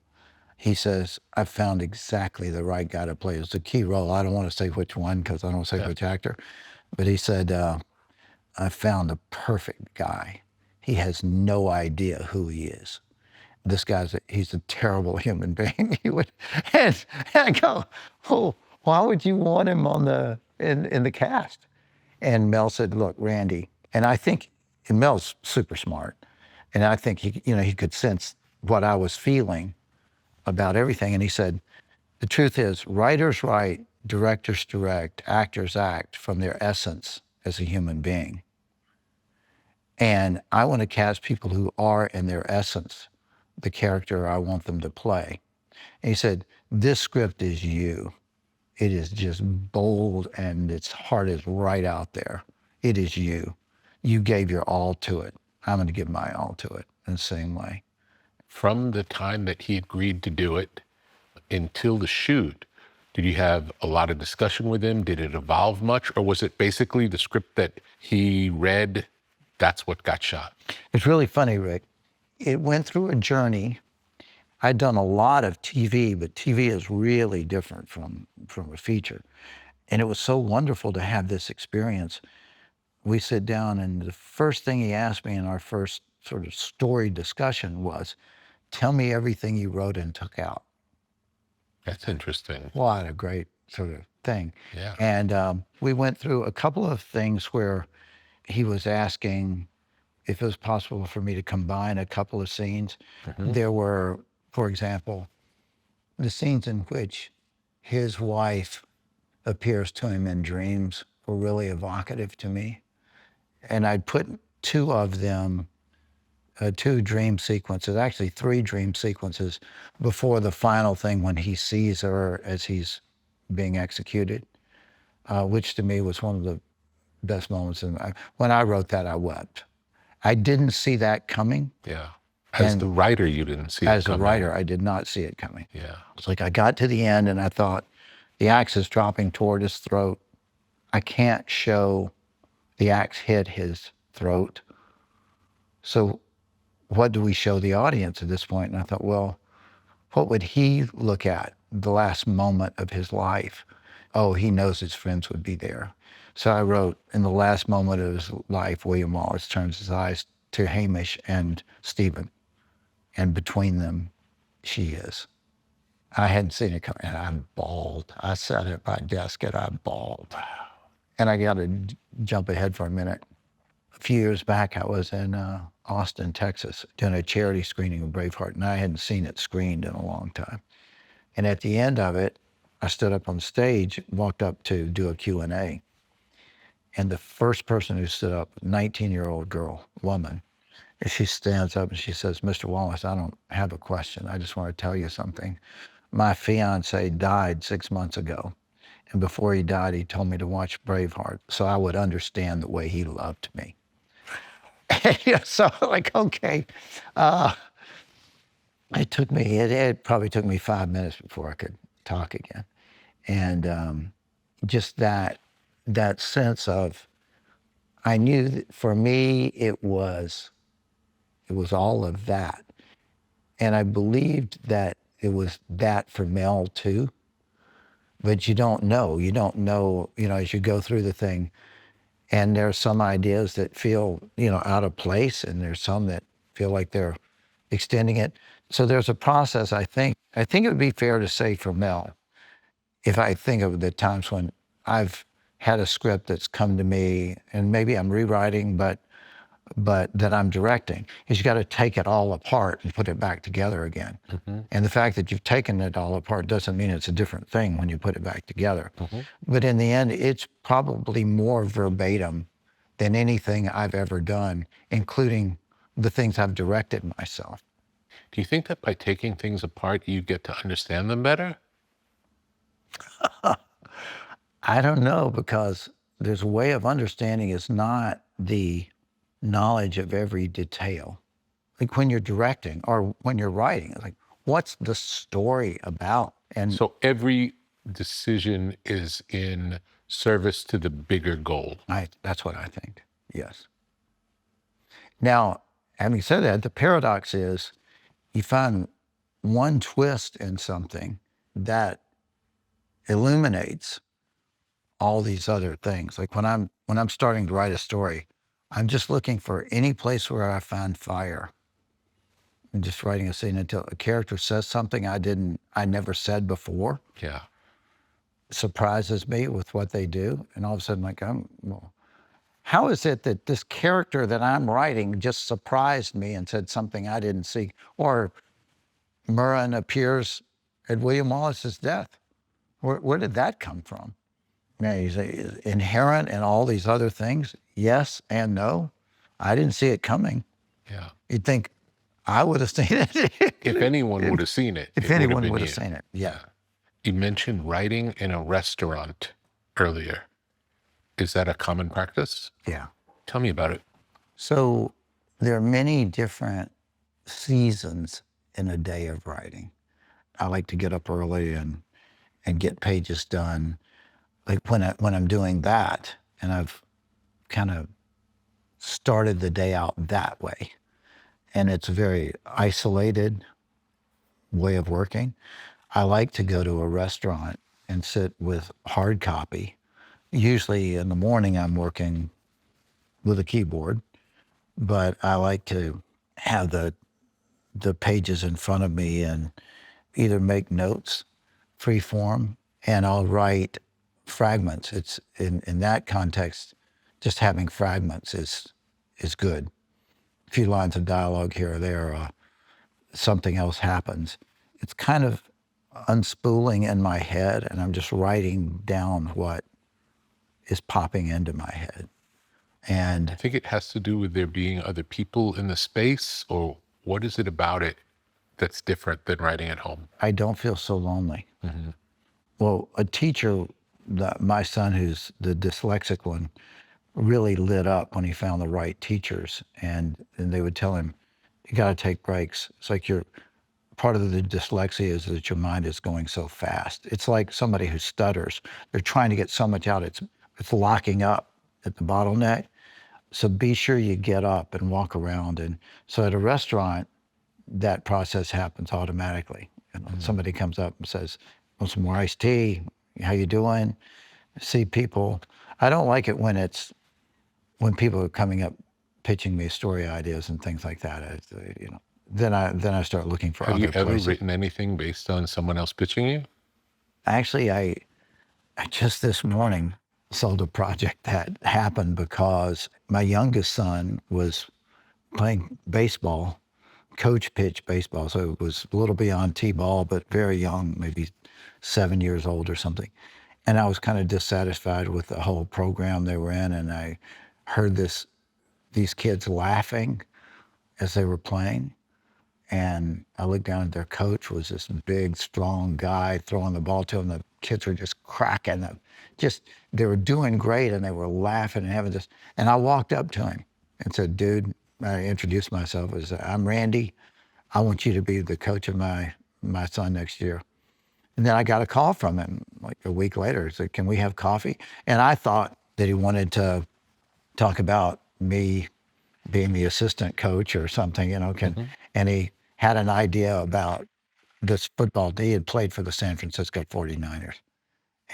He says, "I've found exactly the right guy to play. It's a key role. I don't want to say which one because I don't want to say which actor." But he said, "I found the perfect guy. He has no idea who he is. This he's a terrible human being." He would, and I go, "Oh, why would you want him in the cast?" And Mel said, "Look, Randy," and Mel's super smart, and I think he could sense what I was feeling about everything. And he said, "The truth is, writers write, directors direct, actors act from their essence as a human being. And I want to cast people who are in their essence the character I want them to play." And he said, "This script is you. It is just bold and its heart is right out there. It is you. You gave your all to it. I'm going to give my all to it in the same way." From the time that he agreed to do it until the shoot, did you have a lot of discussion with him? Did it evolve much? Or was it basically the script that he read, that's what got shot? It's really funny, Rick. It went through a journey. I'd done a lot of TV, but TV is really different from a feature. And it was so wonderful to have this experience. We sit down and the first thing he asked me in our first sort of story discussion was, "Tell me everything you wrote and took out." That's interesting. What a great sort of thing. Yeah. And we went through a couple of things where he was asking if it was possible for me to combine a couple of scenes. There were, for example, the scenes in which his wife appears to him in dreams were really evocative to me. And I'd put two of them, two dream sequences, actually three dream sequences before the final thing when he sees her as he's being executed, which to me was one of the best moments. When I wrote that, I wept. I didn't see that coming. Yeah. As the writer, you didn't see it coming. As a writer, I did not see it coming. Yeah. It's like I got to the end and I thought, the axe is dropping toward his throat. I can't show the axe hit his throat. So what do we show the audience at this point? And I thought, well, what would he look at the last moment of his life? Oh, he knows his friends would be there. So I wrote, in the last moment of his life, William Wallace turns his eyes to Hamish and Stephen, and between them, she is. I hadn't seen it coming, and I bawled. I sat at my desk and I bawled. And I got to jump ahead for a minute. A few years back, I was in Austin, Texas, doing a charity screening of Braveheart, and I hadn't seen it screened in a long time. And at the end of it, I stood up on stage, walked up to do a Q&A. And the first person who stood up, 19-year-old woman, and she stands up and she says, "Mr. Wallace, I don't have a question. I just want to tell you something. My fiance died 6 months ago. And before he died, he told me to watch Braveheart so I would understand the way he loved me." So like, okay. It probably took me 5 minutes before I could talk again. And just that sense of, I knew that for me, it was all of that. And I believed that it was that for Mel too. But you don't know, as you go through the thing. And there's some ideas that feel, out of place, and there's some that feel like they're extending it. So there's a process, I think. I think it would be fair to say for Mel, if I think of the times when I've had a script that's come to me, and maybe I'm rewriting, but that I'm directing, is you got to take it all apart and put it back together again. And the fact that you've taken it all apart doesn't mean it's a different thing when you put it back together. But in the end, it's probably more verbatim than anything I've ever done, including the things I've directed myself. Do you think that by taking things apart, you get to understand them better? I don't know, because there's a way of understanding is not the knowledge of every detail. Like when you're directing or when you're writing, it's like, what's the story about? And So every decision is in service to the bigger goal. that's what I think, yes. Now, having said that, the paradox is you find one twist in something that illuminates all these other things. Like when I'm starting to write a story, I'm just looking for any place where I find fire. I'm just writing a scene until a character says something I never said before, Yeah. surprises me with what they do, and all of a sudden, like, well, how is it that this character that I'm writing just surprised me and said something I didn't see? Or Murren appears at William Wallace's death. Where did that come from? Yeah, he's inherent in all these other things. Yes and no. I didn't see it coming. Yeah. You'd think I would have seen it. If anyone would have seen it, If anyone would have seen it, yeah. You mentioned writing in a restaurant earlier. Is that a common practice? Yeah. Tell me about it. So there are many different seasons in a day of writing. I like to get up early and get pages done. Like when I'm doing that, and I've kind of started the day out that way, and it's a very isolated way of working. I like to go to a restaurant and sit with hard copy. Usually in the morning I'm working with a keyboard, but I like to have the pages in front of me and either make notes, free form, and I'll write fragments. It's in that context, just having fragments is good. A few lines of dialogue here or there, something else happens. It's kind of unspooling in my head, and I'm just writing down what is popping into my head. And I think it has to do with there being other people in the space, or what is it about it that's different than writing at home? I don't feel so lonely. Mm-hmm. Well, a teacher, my son, who's the dyslexic one, really lit up when he found the right teachers, and they would tell him, you got to take breaks. It's like part of the dyslexia is that your mind is going so fast. It's like somebody who stutters. They're trying to get so much out, it's locking up at the bottleneck. So be sure you get up and walk around. And so at a restaurant, that process happens automatically. You know, somebody comes up and says, want some more iced tea? How you doing? See people. I don't like it when people are coming up pitching me story ideas and things like that. You know, then I start looking for other places. Have you ever written anything based on someone else pitching you? Actually, I just this morning sold a project that happened because my youngest son was playing baseball, coach pitch baseball. So it was a little beyond T-ball, but very young, maybe 7 years old or something. And I was kind of dissatisfied with the whole program they were in. And I heard these kids laughing as they were playing. And I looked down at their coach, was this big, strong guy throwing the ball to them. The kids were just cracking them. They were doing great and they were laughing and having this. And I walked up to him and said, dude, I introduced myself as, I'm Randy. I want you to be the coach of my son next year. And then I got a call from him like a week later. He said, can we have coffee? And I thought that he wanted to talk about me being the assistant coach or something, you know, and he had an idea about this football. He had played for the San Francisco 49ers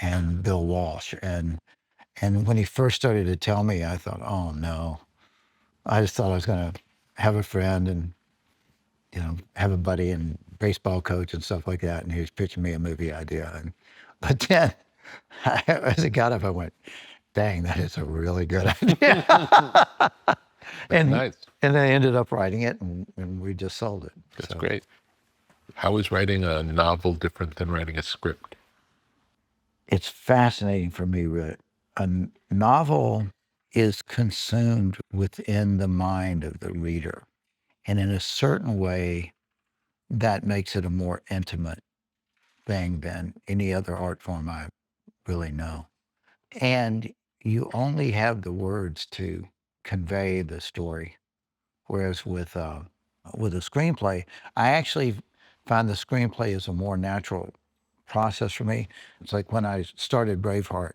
and Bill Walsh. And when he first started to tell me, I thought, oh no. I just thought I was going to have a friend and, you know, have a buddy and baseball coach and stuff like that. And he was pitching me a movie idea. But then as it got up, I went, dang, that is a really good idea. Nice. And I ended up writing it, and we just sold it. That's great. How is writing a novel different than writing a script? It's fascinating for me, Rick. A novel is consumed within the mind of the reader. And in a certain way, that makes it a more intimate thing than any other art form I really know. And you only have the words to convey the story. Whereas with a screenplay, I actually find the screenplay is a more natural process for me. It's like when I started Braveheart,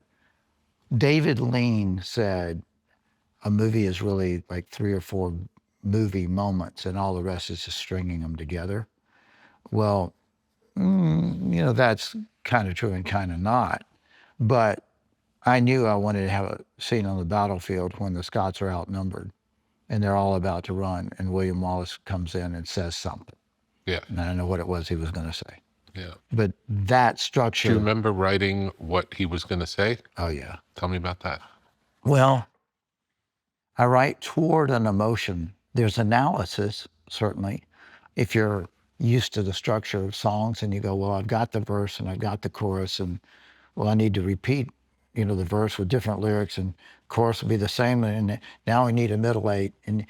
David Lean said a movie is really like 3 or 4 movie moments, and all the rest is just stringing them together. Well, that's kind of true and kind of not. But I knew I wanted to have a scene on the battlefield when the Scots are outnumbered and they're all about to run, and William Wallace comes in and says something. Yeah. And I don't know what it was he was going to say. Yeah. But that structure. Do you remember writing what he was going to say? Oh, yeah. Tell me about that. Well, I write toward an emotion. There's analysis, certainly. If you're used to the structure of songs and you go, well, I've got the verse and I've got the chorus, and well, I need to repeat, the verse with different lyrics, and chorus will be the same, and now I need a middle eight. And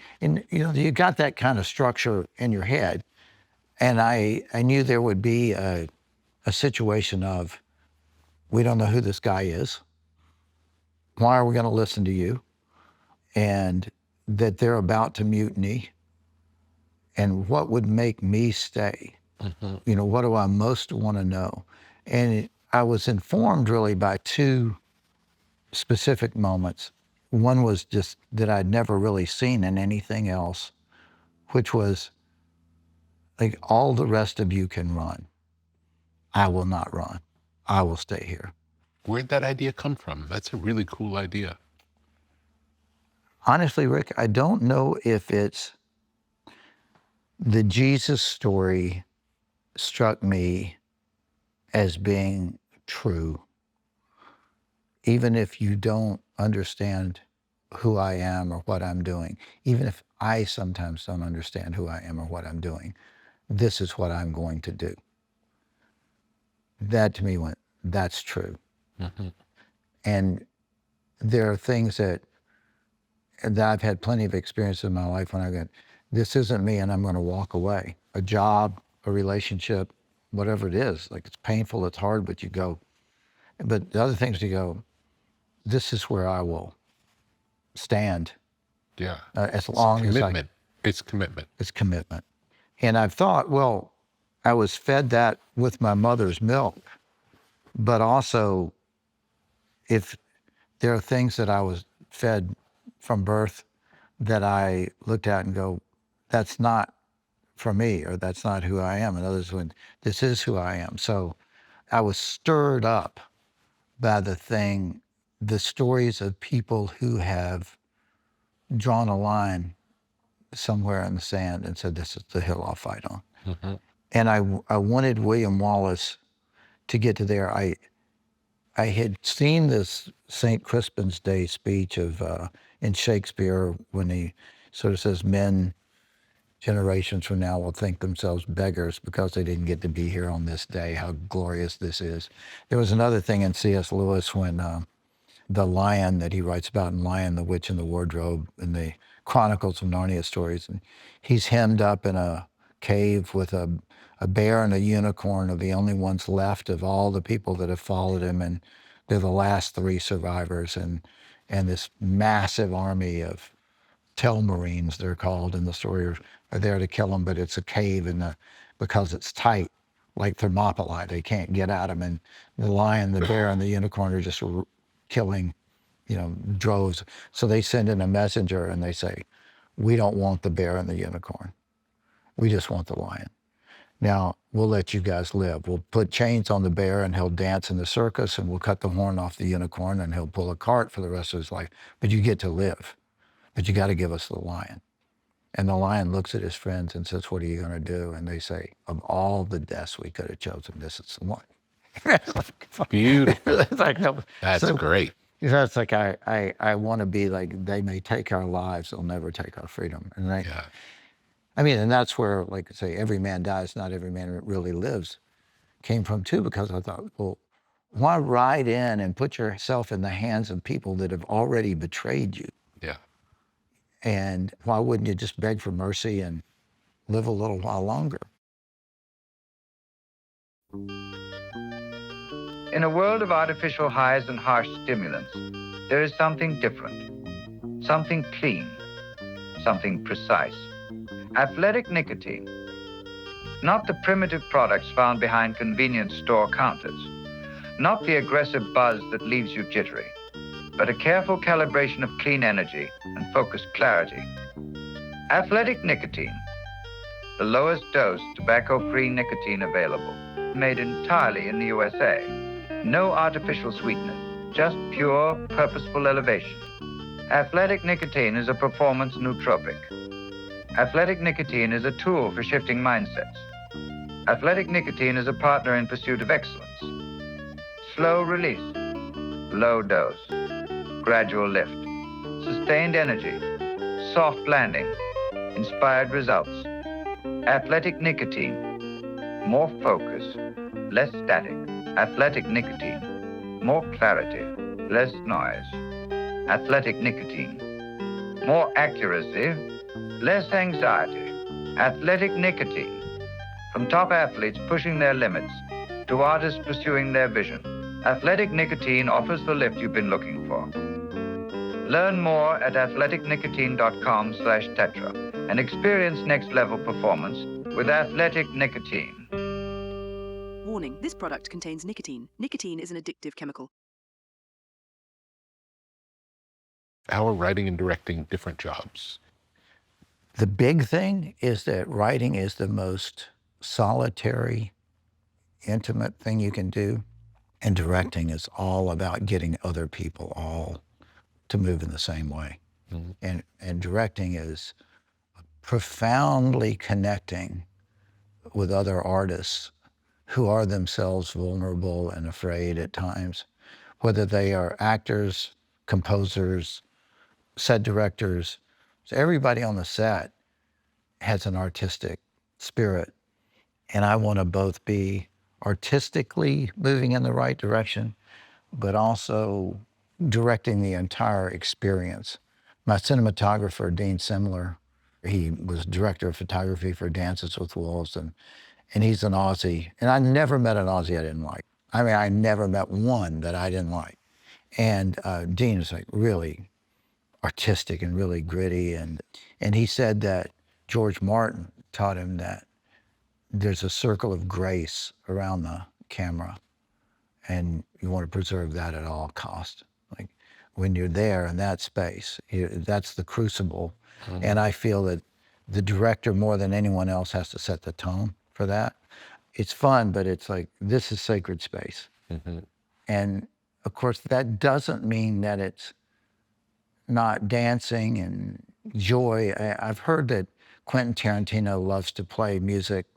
you got that kind of structure in your head. And I knew there would be a situation of, we don't know who this guy is. Why are we going to listen to you? And that they're about to mutiny. And what would make me stay? Mm-hmm. What do I most want to know? And I was informed really by 2 specific moments. One was just that I'd never really seen in anything else, which was like, all the rest of you can run. I will not run. I will stay here. Where'd that idea come from? That's a really cool idea. Honestly, Rick, I don't know if it's the Jesus story struck me as being true. Even if you don't understand who I am or what I'm doing, even if I sometimes don't understand who I am or what I'm doing, this is what I'm going to do. That to me went, that's true. Mm-hmm. And there are things that I've had plenty of experience in my life when I go, this isn't me, and I'm going to walk away. A job, a relationship, whatever it is, like, it's painful, it's hard, but you go. But the other things you go, this is where I will stand. Yeah. As long as I. It's commitment. It's commitment. And I've thought, well, I was fed that with my mother's milk, but also if there are things that I was fed from birth that I looked at and go, that's not for me, or that's not who I am. And others went, this is who I am. So I was stirred up by the stories of people who have drawn a line somewhere in the sand and said, this is the hill I'll fight on. Mm-hmm. And I wanted William Wallace to get to there. I had seen this St. Crispin's Day speech in Shakespeare when he sort of says, men generations from now will think themselves beggars because they didn't get to be here on this day. How glorious this is. There was another thing in C.S. Lewis when the lion that he writes about in Lion, the Witch, and the Wardrobe, in the Chronicles of Narnia stories, and he's hemmed up in a cave with a bear and a unicorn are the only ones left of all the people that have followed him, and they're the last 3 survivors, and this massive army of Telmarines, they're called in the story, are there to kill him, but it's a cave because it's tight, like Thermopylae. They can't get at him, and the lion, the bear, and the unicorn are just killing, droves. So they send in a messenger and they say, we don't want the bear and the unicorn. We just want the lion. Now, we'll let you guys live. We'll put chains on the bear and he'll dance in the circus, and we'll cut the horn off the unicorn and he'll pull a cart for the rest of his life. But you get to live. But you got to give us the lion. And the lion looks at his friends and says, what are you going to do? And they say, of all the deaths we could have chosen, this is the one. Beautiful. It's like, no. That's great. It's like, I want to be like, they may take our lives, they'll never take our freedom. And Yeah. I mean, and that's where, like I say, every man dies, not every man really lives, came from too, because I thought, well, why ride in and put yourself in the hands of people that have already betrayed you? Yeah. And why wouldn't you just beg for mercy and live a little while longer? In a world of artificial highs and harsh stimulants, there is something different, something clean, something precise. Athletic nicotine. Not the primitive products found behind convenience store counters. Not the aggressive buzz that leaves you jittery, but a careful calibration of clean energy and focused clarity. Athletic nicotine. The lowest dose tobacco-free nicotine available. Made entirely in the USA. No artificial sweetener, just pure, purposeful elevation. Athletic nicotine is a performance nootropic. Athletic nicotine is a tool for shifting mindsets. Athletic nicotine is a partner in pursuit of excellence. Slow release, low dose, gradual lift, sustained energy, soft landing, inspired results. Athletic nicotine, more focus, less static. Athletic nicotine, more clarity, less noise. Athletic nicotine, more accuracy, less anxiety. Athletic nicotine, from top athletes pushing their limits to artists pursuing their vision. Athletic nicotine offers the lift you've been looking for. Learn more at athleticnicotine.com/tetra and experience next level performance with Athletic Nicotine. Warning, this product contains nicotine. Nicotine is an addictive chemical. How are writing and directing different jobs? The big thing is that writing is the most solitary, intimate thing you can do. And directing is all about getting other people all to move in the same way. Mm-hmm. And directing is profoundly connecting with other artists who are themselves vulnerable and afraid at times, whether they are actors, composers, set directors. So everybody on the set has an artistic spirit. And I want to both be artistically moving in the right direction, but also directing the entire experience. My cinematographer, Dean Simler, he was director of photography for Dances with Wolves, and he's an Aussie. And I never met an Aussie I didn't like. I mean, I never met one that I didn't like. And Dean is like really artistic and really gritty. And he said that George Martin taught him that there's a circle of grace around the camera, and you want to preserve that at all costs. Like when you're there in that space, that's the crucible. Mm-hmm. And I feel that the director more than anyone else has to set the tone for that. It's fun, but it's like, this is sacred space. Mm-hmm. And of course, that doesn't mean that it's not dancing and joy. I've heard that Quentin Tarantino loves to play music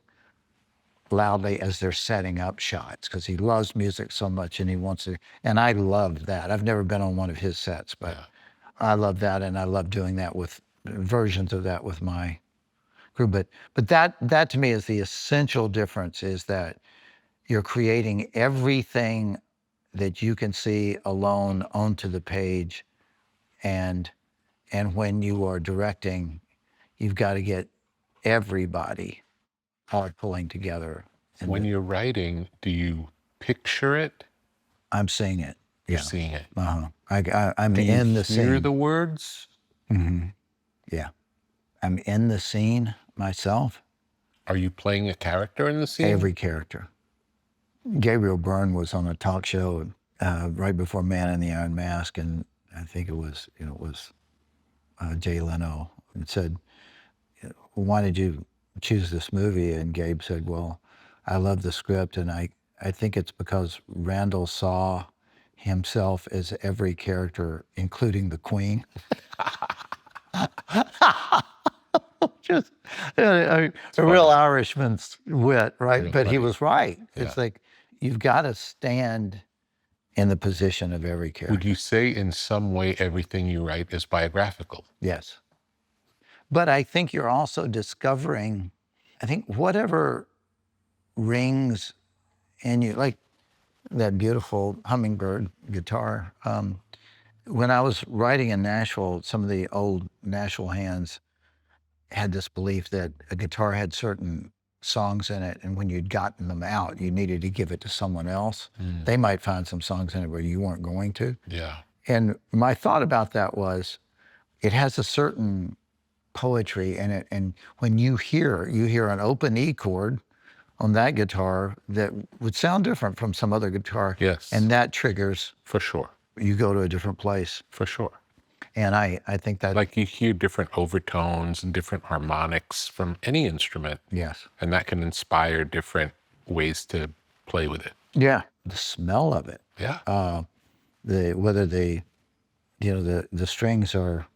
loudly as they're setting up shots because he loves music so much and he wants to, and I love that. I've never been on one of his sets, but yeah. I love that, and I love doing that with versions of that with my crew. But that to me is the essential difference, is that you're creating everything that you can see alone onto the page, and when you are directing, you've got to get everybody all pulling together. When you're writing, do you picture it? I'm seeing it. You're seeing it. Uh-huh. I'm in the scene. Do you hear the words? Mm-hmm. Yeah. I'm in the scene myself. Are you playing a character in the scene? Every character. Gabriel Byrne was on a talk show right before Man in the Iron Mask, and I think it was Jay Leno, and said, "Why did you choose this movie?" And Gabe said, "Well, I love the script, and I think it's because Randall saw himself as every character, including the Queen." Just a real Irishman's wit, right? But he was right. Yeah. It's like, you've got to stand in the position of every character. Would you say in some way everything you write is biographical? Yes. But I think you're also discovering, I think whatever rings in you, like that beautiful hummingbird guitar. When I was writing in Nashville, some of the old Nashville hands had this belief that a guitar had certain songs in it, and when you'd gotten them out, you needed to give it to someone else. They might find some songs in it where you weren't going to. Yeah. And my thought about that was, it has a certain poetry in it. And when you hear an open E chord on that guitar that would sound different from some other guitar. Yes. And that triggers, For sure. you go to a different place. For sure. And I think that, Like you hear different overtones and different harmonics from any instrument. yes. And that can inspire different ways to play with it. Yeah. The smell of it. Yeah. Whether the strings are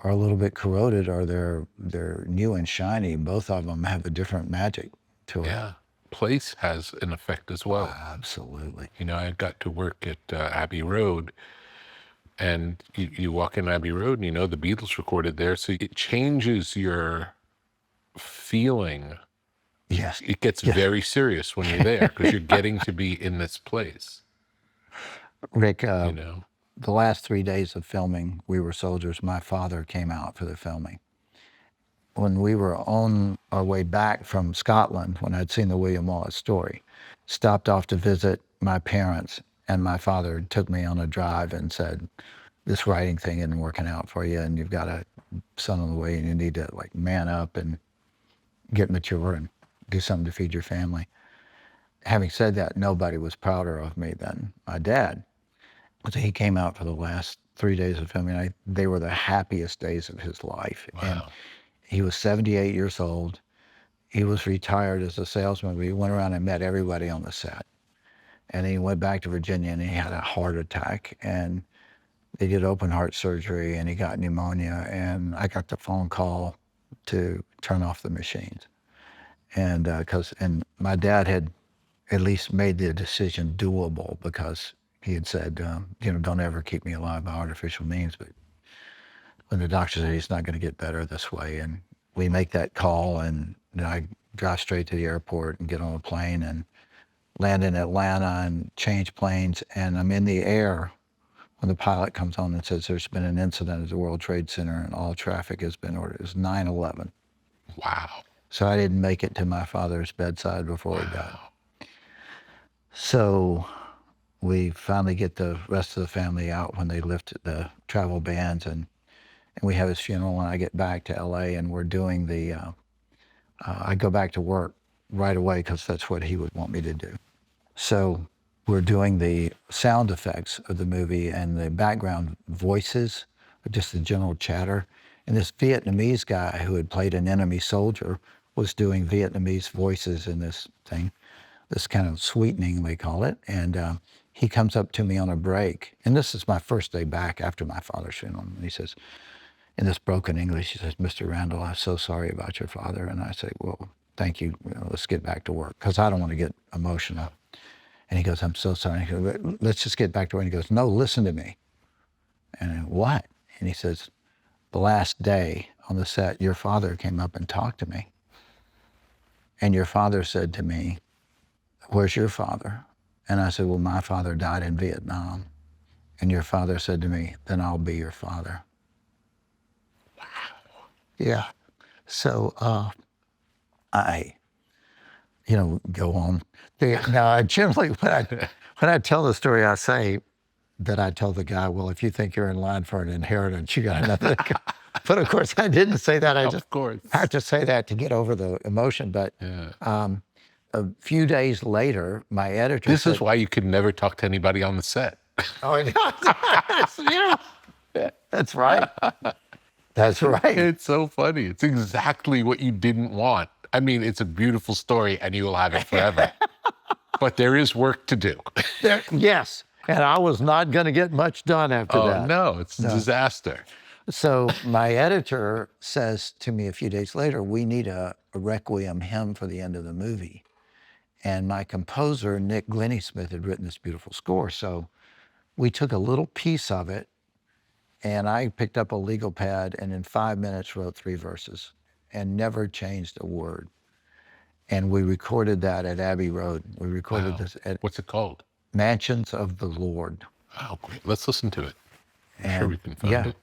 a little bit corroded or they're new and shiny, both of them have a different magic to it. Yeah. Place has an effect as well. Absolutely. You know, I got to work at Abbey Road, and you walk in Abbey Road and you know the Beatles recorded there, so it changes your feeling. Yes. It gets very serious when you're there because you're getting to be in this place. Rick, You know, the last 3 days of filming We Were Soldiers, my father came out for the filming. When we were on our way back from Scotland, when I'd seen the William Wallace story, stopped off to visit my parents, and my father took me on a drive and said, this writing thing isn't working out for you, and you've got a son on the way, and you need to like man up and get mature and do something to feed your family. Having said that, nobody was prouder of me than my dad. So he came out for the last 3 days of filming. They were the happiest days of his life. Wow. And he was 78 years old. He was retired as a salesman, but he went around and met everybody on the set. And then he went back to Virginia and he had a heart attack, and they did open heart surgery and he got pneumonia, and I got the phone call to turn off the machines. And and my dad had at least made the decision doable, because he had said, don't ever keep me alive by artificial means. But when the doctor said he's not going to get better this way, and we make that call, and I drive straight to the airport and get on a plane and land in Atlanta and change planes, and I'm in the air when the pilot comes on and says there's been an incident at the World Trade Center and all traffic has been ordered. It was 9/11. wow. So I didn't make it to my father's bedside before he died. So we finally get the rest of the family out when they lifted the travel bans, and we have his funeral, and I get back to LA, and we're doing I go back to work right away because that's what he would want me to do. So we're doing the sound effects of the movie and the background voices, just the general chatter. And this Vietnamese guy who had played an enemy soldier was doing Vietnamese voices in this thing, this kind of sweetening, they call it. And he comes up to me on a break. And this is my first day back after my father's funeral. And he says, in this broken English, he says, Mr. Randall, I'm so sorry about your father. And I say, well, thank you. Let's get back to work, because I don't want to get emotional. And he goes, I'm so sorry. He goes, let's just get back to work. And he goes, no, listen to me. And I, what? And he says, the last day on the set, your father came up and talked to me. And your father said to me, where's your father? And I said, well, my father died in Vietnam. And your father said to me, then I'll be your father. Wow. Yeah. So I go on. Now, I generally, when I tell the story, I say that I tell the guy, well, if you think you're in line for an inheritance, you got nothing. But of course, I didn't say that. I just had to say that to get over the emotion. But a few days later, my editor This said, is why you could never talk to anybody on the set. oh, yeah, that's right. That's right. It's so funny. It's exactly what you didn't want. I mean, it's a beautiful story and you will have it forever. But there is work to do. Yes. And I was not going to get much done after that. Oh, no, it's a disaster. So my editor says to me a few days later, we need a requiem hymn for the end of the movie. And my composer, Nick Glennie-Smith, had written this beautiful score. So we took a little piece of it, and I picked up a legal pad and in 5 minutes wrote 3 verses and never changed a word. And we recorded that at Abbey Road. We recorded this at What's it called? Mansions of the Lord. Oh, great. Let's listen to it. I'm And sure we can find it.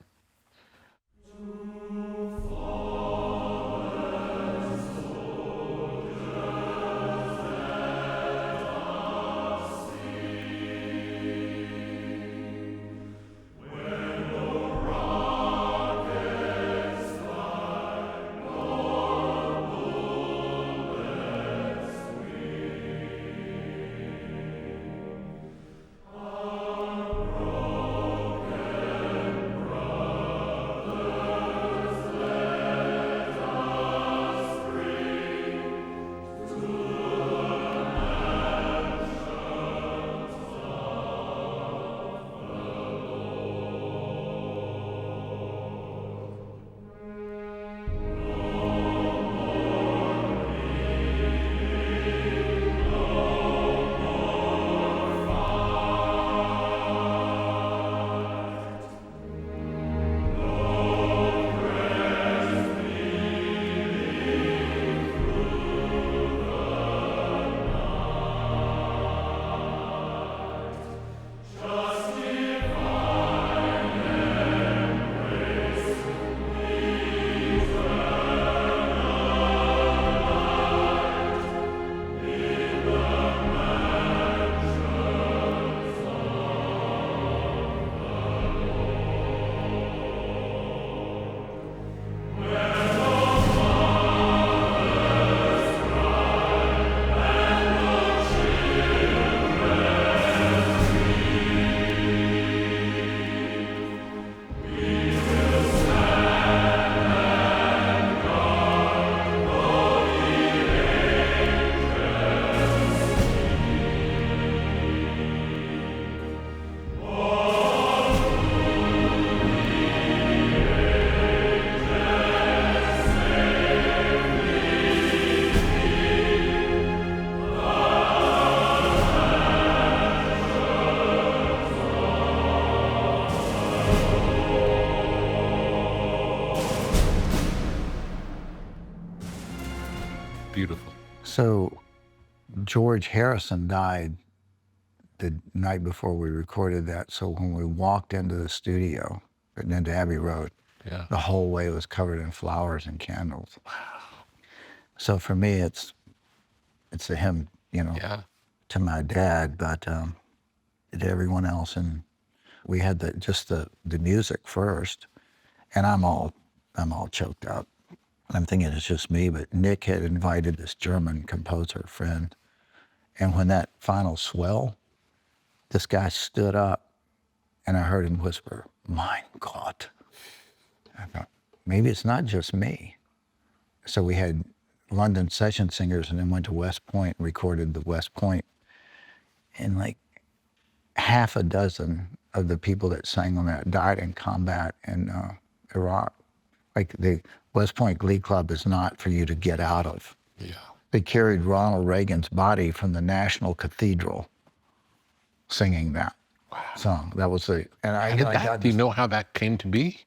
beautiful. So George Harrison died the night before we recorded that. So when we walked into the studio, and into Abbey Road, Yeah. the whole way was covered in flowers and candles. So for me, it's a hymn, Yeah. to my dad, but to everyone else. And we had the music first, and I'm all choked up. I'm thinking it's just me, but Nick had invited this German composer friend, and when that final swell, this guy stood up, and I heard him whisper, "Mein Gott." I thought, maybe it's not just me. So we had London session singers and then went to West Point, recorded the West Point. And like half a dozen of the people that sang on that died in combat in Iraq. Like the West Point Glee Club is not for you to get out of. Yeah. They carried Ronald Reagan's body from the National Cathedral singing that song. That was do you know how that came to be?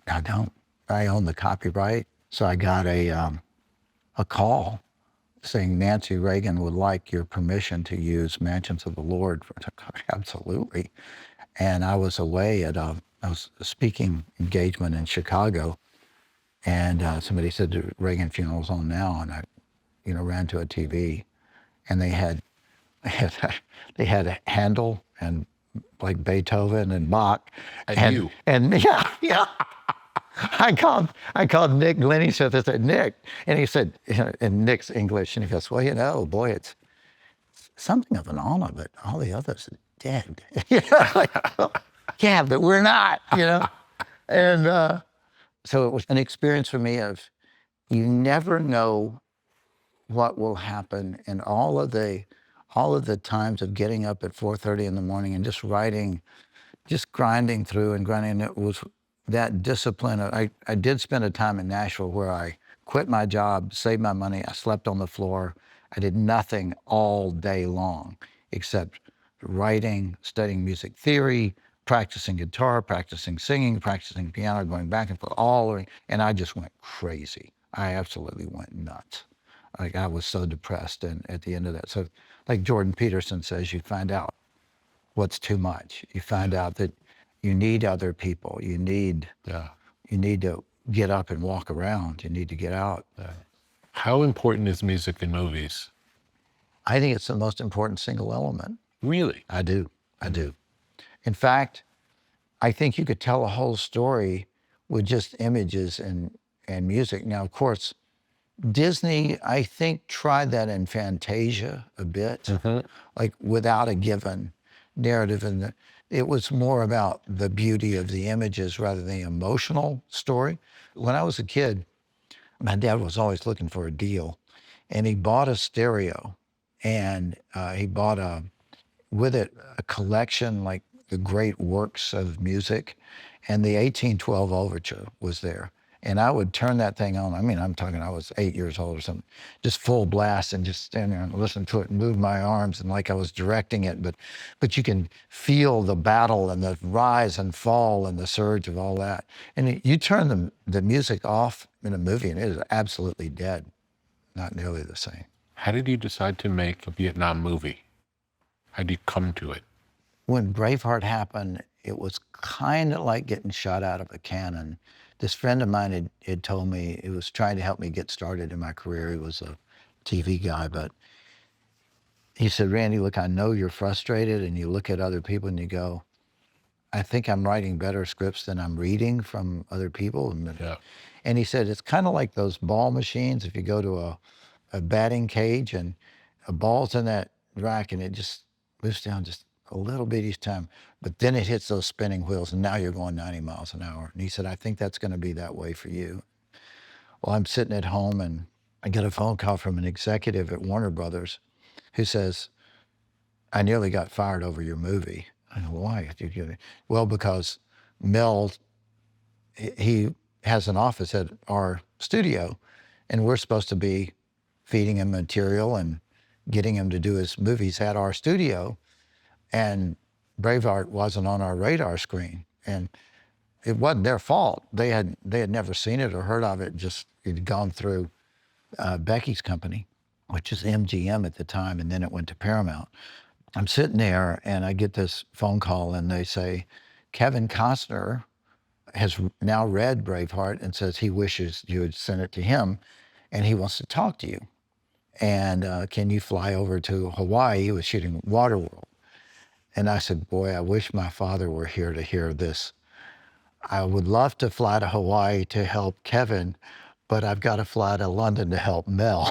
I don't. I own the copyright. So I got a call saying Nancy Reagan would like your permission to use Mansions of the Lord. Absolutely. And I was away at I was a speaking engagement in Chicago, and somebody said the Reagan funeral's on now, and I, ran to a TV, and they had Handel and like Beethoven and Bach. And you. And yeah. I called Nick Glennie-Smith. I said, "Nick," and he said, in Nick's English, and he goes, "Well, boy, it's something of an honor, but all the others are dead." Yeah, but we're not, And so it was an experience for me of, you never know what will happen, and all of the times of getting up at 4:30 in the morning and just writing, just grinding through and grinding. It was that discipline. I did spend a time in Nashville where I quit my job, saved my money. I slept on the floor. I did nothing all day long except writing, studying music theory, practicing guitar, practicing singing, practicing piano, going back and forth, and I just went crazy. I absolutely went nuts. Like, I was so depressed, and at the end of that, so like Jordan Peterson says, you find out what's too much. You find out that you need other people. You need to get up and walk around. You need to get out. How important is music in movies? I think it's the most important single element. Really? I do. In fact, I think you could tell a whole story with just images and music. Now, of course, Disney, I think, tried that in Fantasia a bit, like without a given narrative. And it was more about the beauty of the images rather than the emotional story. When I was a kid, my dad was always looking for a deal, and he bought a stereo, and he bought with it a collection, like the great works of music, and the 1812 Overture was there. And I would turn that thing on. I mean, I'm talking, I was 8 years old or something, just full blast, and just stand there and listen to it and move my arms, and like I was directing it. But you can feel the battle and the rise and fall and the surge of all that. And you turn the music off in a movie, and it is absolutely dead, not nearly the same. How did you decide to make a Vietnam movie? How did you come to it? When Braveheart happened, it was kind of like getting shot out of a cannon. This friend of mine had told me, he was trying to help me get started in my career. He was a TV guy, but he said, "Randy, look, I know you're frustrated, and you look at other people and you go, I think I'm writing better scripts than I'm reading from other people." And he said, it's kind of like those ball machines. If you go to a batting cage and a ball's in that rack, and it just moves down just a little bit each time, but then it hits those spinning wheels, and now you're going 90 miles an hour. And he said, I think that's going to be that way for you. Well, I'm sitting at home, and I get a phone call from an executive at Warner Brothers who says, "I nearly got fired over your movie." I go, "Why?" Well, because Mel, he has an office at our studio, and we're supposed to be feeding him material and getting him to do his movies at our studio. And Braveheart wasn't on our radar screen, and it wasn't their fault. They had never seen it or heard of it. Just it had gone through Becky's company, which is MGM at the time, and then it went to Paramount. I'm sitting there and I get this phone call and they say, Kevin Costner has now read Braveheart and says he wishes you would send it to him and he wants to talk to you. And can you fly over to Hawaii? He was shooting Waterworld. And I said, boy, I wish my father were here to hear this. I would love to fly to Hawaii to help Kevin, but I've got to fly to London to help Mel.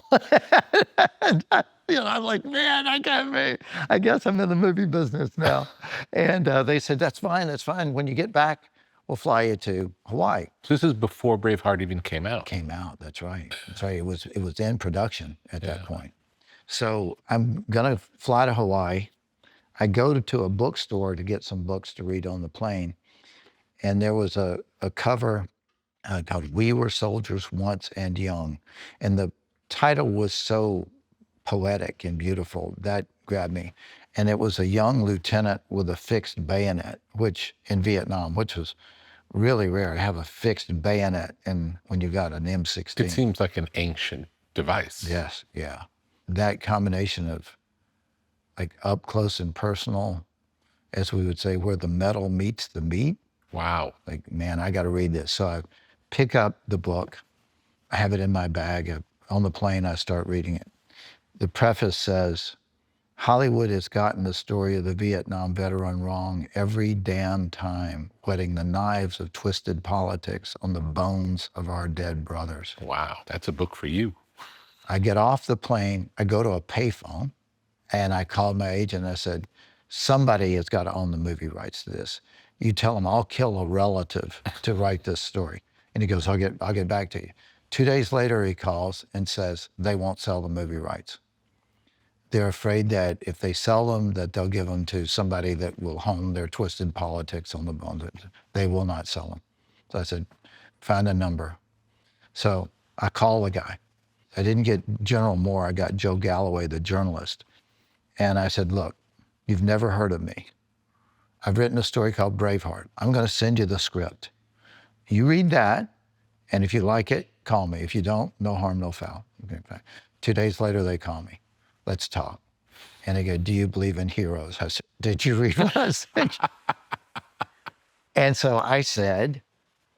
I'm like, man, I guess I'm in the movie business now. And they said, that's fine. When you get back, we'll fly you to Hawaii. So this is before Braveheart even came out. Came out, that's right. It was in production at that point. So I'm gonna fly to Hawaii. I go to a bookstore to get some books to read on the plane. And there was a cover called We Were Soldiers Once and Young. And the title was so poetic and beautiful, that grabbed me. And it was a young lieutenant with a fixed bayonet, which in Vietnam, which was really rare to have a fixed bayonet and when you got an M16. It seems like an ancient device. Yes, yeah. That combination of like up close and personal, as we would say, where the metal meets the meat. Wow. Like, man, I got to read this. So I pick up the book. I have it in my bag. On the plane, I start reading it. The preface says, Hollywood has gotten the story of the Vietnam veteran wrong every damn time, whetting the knives of twisted politics on the bones of our dead brothers. Wow, that's a book for you. I get off the plane, I go to a payphone, and I called my agent and I said, somebody has got to own the movie rights to this. You tell them I'll kill a relative to write this story. And he goes, I'll get back to you. 2 days later, he calls and says they won't sell the movie rights. They're afraid that if they sell them, that they'll give them to somebody that will hone their twisted politics on the bones. They will not sell them. So I said, find a number. So I call the guy. I didn't get General Moore, I got Joe Galloway, the journalist. And I said, look, you've never heard of me. I've written a story called Braveheart. I'm going to send you the script. You read that, and if you like it, call me. If you don't, no harm, no foul. Okay. 2 days later, they call me. Let's talk. And they go, do you believe in heroes? I said, did you read what I sent you? And so I said,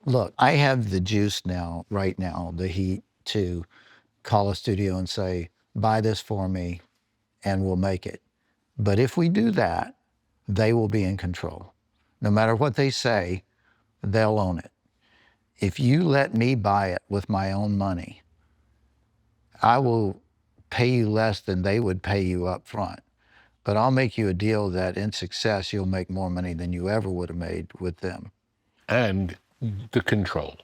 look, I have the juice now, right now, the heat to call a studio and say, buy this for me and we'll make it. But if we do that, they will be in control. No matter what they say, they'll own it. If you let me buy it with my own money, I will pay you less than they would pay you up front. But I'll make you a deal that in success, you'll make more money than you ever would have made with them. And the control.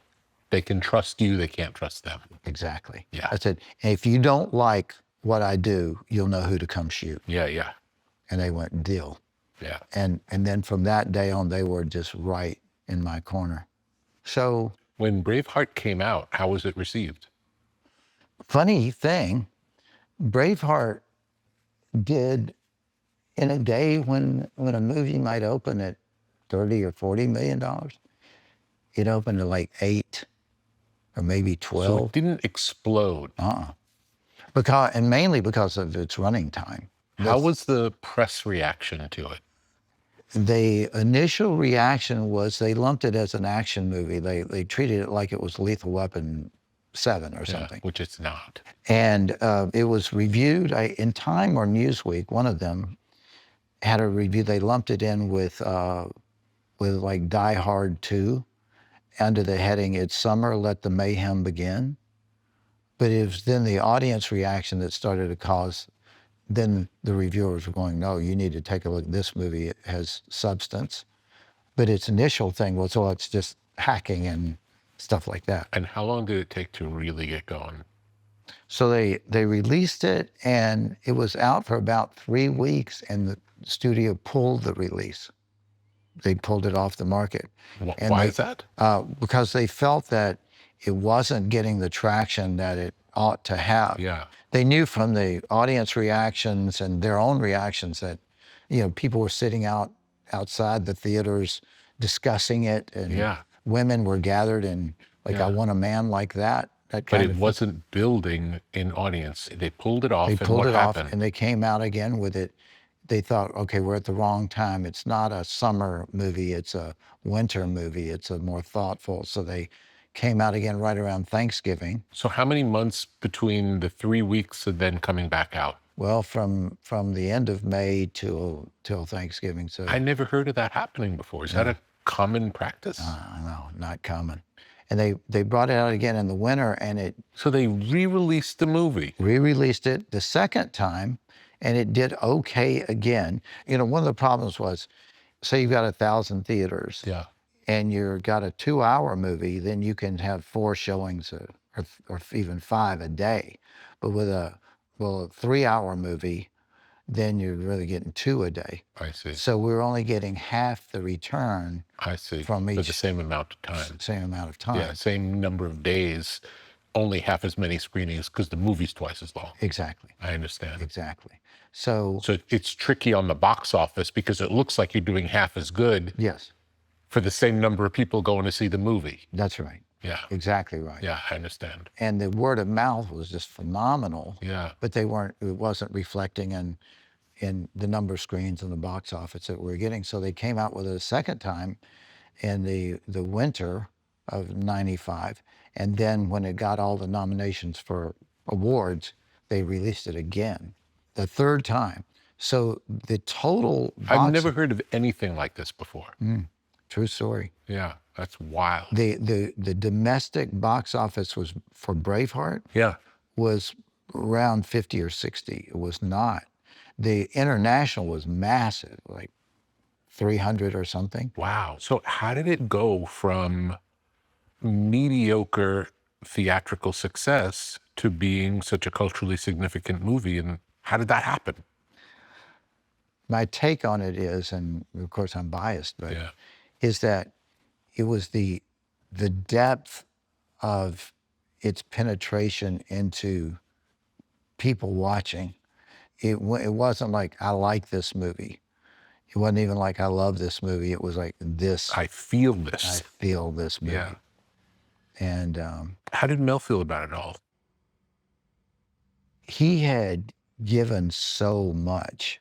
They can trust you, they can't trust them. Exactly. Yeah. I said, if you don't like what I do, you'll know who to come shoot. Yeah. And they went, deal. Yeah. And then from that day on, they were just right in my corner. So when Braveheart came out, how was it received? Funny thing, Braveheart did, in a day when a movie might open at $30 or $40 million, it opened at like 8 or maybe 12. So it didn't explode. And mainly because of its running time. How was the press reaction to it? The initial reaction was they lumped it as an action movie. They treated it like it was Lethal Weapon 7 or something. Which it's not. And it was reviewed in Time or Newsweek. One of them had a review. They lumped it in with like Die Hard 2 under the heading, It's Summer, Let the Mayhem Begin. But it was then the audience reaction that started to cause, then the reviewers were going, no, you need to take a look. This movie, it has substance. But its initial thing was, oh, it's just hacking and stuff like that. And how long did it take to really get going? So they released it, and it was out for about 3 weeks, and the studio pulled the release. They pulled it off the market. Why is that? Because they felt that it wasn't getting the traction that it ought to have. Yeah. They knew from the audience reactions and their own reactions that, people were sitting outside the theaters discussing it, and women were gathered and I want a man like that that But kind it of wasn't building in audience. They pulled it off, They and pulled what it off, happened? and they came out again with it. They thought, okay, we're at the wrong time. It's not a summer movie, it's a winter movie. It's a more thoughtful. So they came out again right around Thanksgiving. So how many months between the 3 weeks and then coming back out? Well, from the end of May till Thanksgiving. So I never heard of that happening before. Is that a common practice? no, not common. And they brought it out again in the winter, and it So they re-released the movie. re-released it the second time, and it did okay again. You know, one of the problems was, say you've got 1,000 theaters, Yeah. and you've got a 2-hour movie, then you can have 4 showings or even 5 a day. But with a 3-hour movie, then you're really getting 2 a day. I see. So we're only getting half the return I see. from For the each same amount of time. same amount of time. Yeah, same number of days, only half as many screenings because the movie's twice as long. Exactly. I understand. Exactly. So So it's tricky on the box office because it looks like you're doing half as good yes, for the same number of people going to see the movie. that's right. Yeah. Exactly right. Yeah, I understand. And the word of mouth was just phenomenal. Yeah. But it wasn't reflecting in the number of screens in the box office that we're getting. So they came out with it a second time in the winter of '95. And then when it got all the nominations for awards, they released it again, the third time. So the total I've never heard of anything like this before. true story. Yeah, that's wild. The domestic box office was for Braveheart Yeah. was around 50 or 60. It was not. The international was massive, like 300 or something. Wow. So how did it go from mediocre theatrical success to being such a culturally significant movie? And how did that happen? My take on it is, and of course I'm biased, but Yeah. is that it was the depth of its penetration into people watching. It wasn't like, I like this movie. It wasn't even like, I love this movie. It was like, I feel I this. feel this movie. Yeah. And How did Mel feel about it all? he had given so much.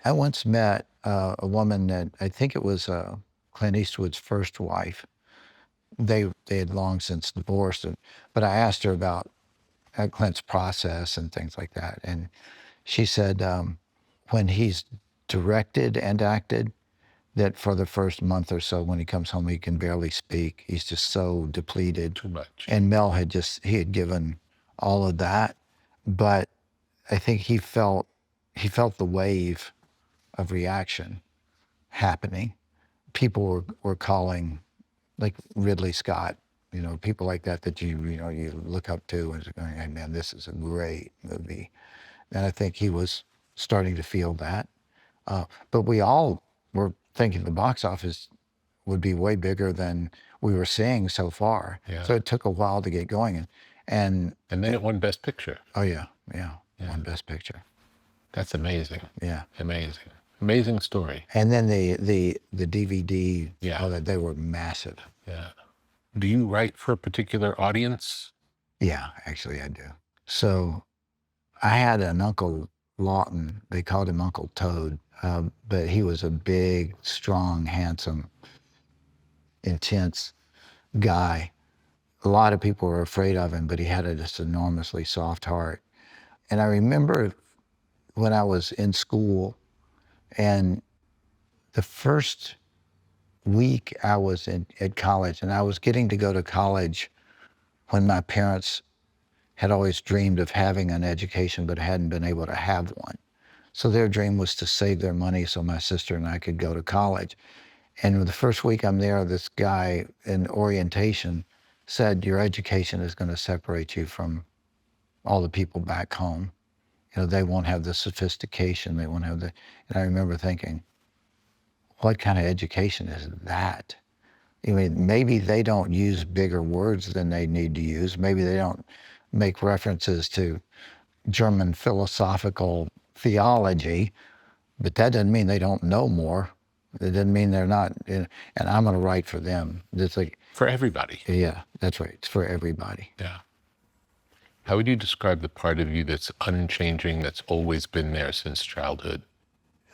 I once met a woman that I think it was Clint Eastwood's first wife. They had long since divorced, but I asked her about Clint's process and things like that. And she said when he's directed and acted, that for the first month or so, when he comes home, he can barely speak. He's just so depleted. Too much. And Mel had given all of that, but I think he felt the wave of reaction happening. People were calling, like Ridley Scott, you know, people like that you look up to and going, hey man, this is a great movie. And I think he was starting to feel that. But we all were thinking the box office would be way bigger than we were seeing so far. Yeah. So it took a while to get going. And And then it won Best Picture. oh yeah, won Best Picture. That's amazing. Yeah. Amazing. Amazing story. And then the DVD, Yeah. oh, they were massive. Yeah. Do you write for a particular audience? Yeah, actually I do. So I had an Uncle Lawton, they called him Uncle Toad, but he was a big, strong, handsome, intense guy. A lot of people were afraid of him, but he had this enormously soft heart. And I remember when I was in school, and the first week I was at college, and I was getting to go to college when my parents had always dreamed of having an education but hadn't been able to have one. So their dream was to save their money so my sister and I could go to college. And the first week I'm there, this guy in orientation said, your education is going to separate you from all the people back home. You know, they won't have the sophistication, they won't have the, and I remember thinking, what kind of education is that? I mean, maybe they don't use bigger words than they need to use. Maybe they don't make references to German philosophical theology, but that doesn't mean they don't know more. It doesn't mean they're not, and I'm going to write for them. It's like, For everybody. yeah, that's right. It's for everybody. Yeah. How would you describe the part of you that's unchanging, that's always been there since childhood?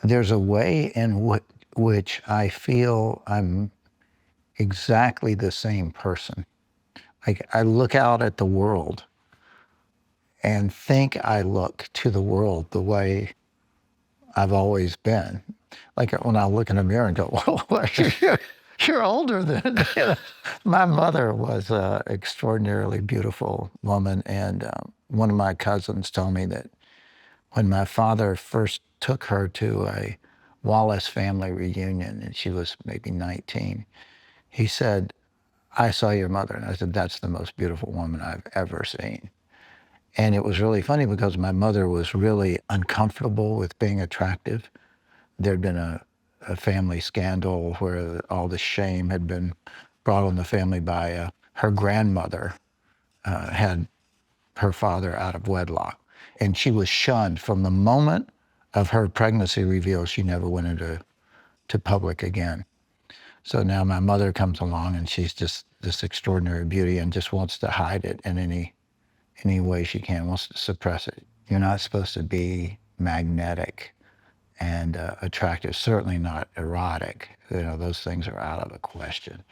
There's a way in which I feel I'm exactly the same person. Like I look out at the world and think I look to the world the way I've always been. Like when I look in the mirror and go, well, you're older than, you know. My mother was an extraordinarily beautiful woman. And one of my cousins told me that when my father first took her to a Wallace family reunion, and she was maybe 19, he said, I saw your mother. And I said, that's the most beautiful woman I've ever seen. And it was really funny because my mother was really uncomfortable with being attractive. There'd been a family scandal where all the shame had been brought on the family by her grandmother had her father out of wedlock. And she was shunned from the moment of her pregnancy reveal. She never went into public again. So now my mother comes along and she's just this extraordinary beauty and just wants to hide it in any way she can, wants to suppress it. You're not supposed to be magnetic and attractive, certainly not erotic. You know, those things are out of the question.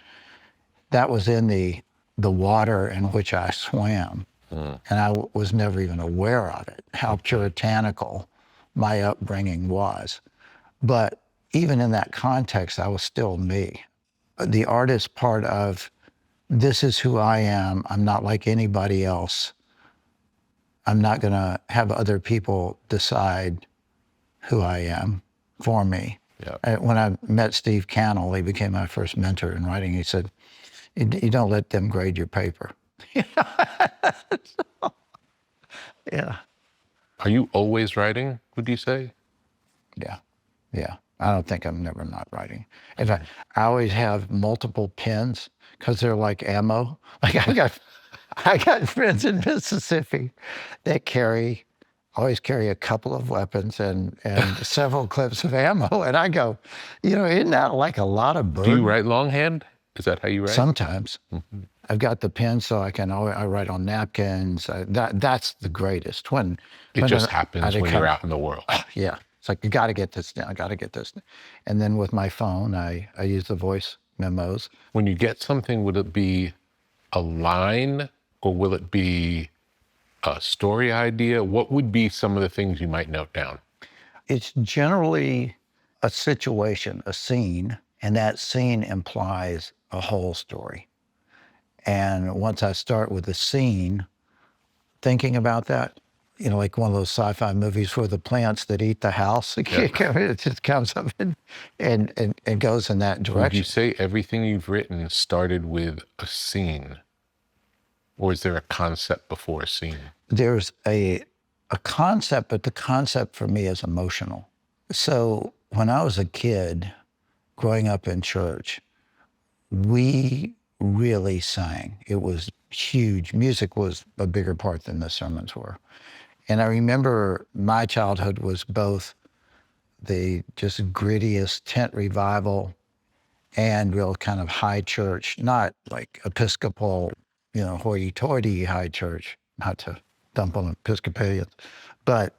That was in the water in which I swam. And I was never even aware of it, how puritanical my upbringing was. But even in that context, I was still me. The artist part of, this is who I am, I'm not like anybody else. I'm not going to have other people decide who I am for me. Yeah. When I met Steve Cannell, he became my first mentor in writing. He said, you don't let them grade your paper. Yeah. Are you always writing, would you say? Yeah. I don't think I'm never not writing. In fact, I always have multiple pens because they're like ammo. Like I got friends in Mississippi that always carry a couple of weapons and several clips of ammo. And I go, isn't that like a lot of burden? Do you write longhand? Is that how you write? Sometimes. Mm-hmm. I've got the pen so I write on napkins. That's the greatest. When it just happens when you're out in the world. Yeah. It's like, you got to get this down. I got to get this. And then with my phone, I use the voice memos. When you get something, would it be a line or will it be a story idea? What would be some of the things you might note down? It's generally a situation, a scene, and that scene implies a whole story. And once I start with the scene, thinking about that, like one of those sci-fi movies where the plants that eat the house, it just comes up and goes in that direction. Would you say everything you've written started with a scene? Or is there a concept before a scene? There's a concept, but the concept for me is emotional. So when I was a kid, growing up in church, we really sang. It was huge. Music was a bigger part than the sermons were. And I remember my childhood was both the just grittiest tent revival and real kind of high church, not like Episcopal, hoity-toity high church, not to dump on Episcopalians, but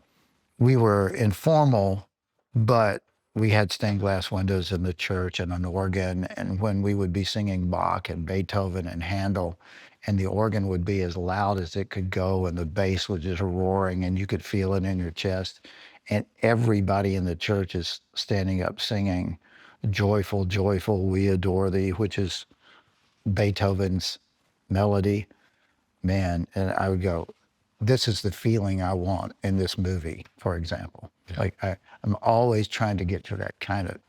we were informal, but we had stained glass windows in the church and an organ. And when we would be singing Bach and Beethoven and Handel, and the organ would be as loud as it could go, and the bass was just roaring, and you could feel it in your chest. And everybody in the church is standing up singing, "Joyful, joyful, we adore thee," which is Beethoven's melody. Man, and I would go, this is the feeling I want in this movie, for example. Yeah. Like I'm always trying to get to that kind of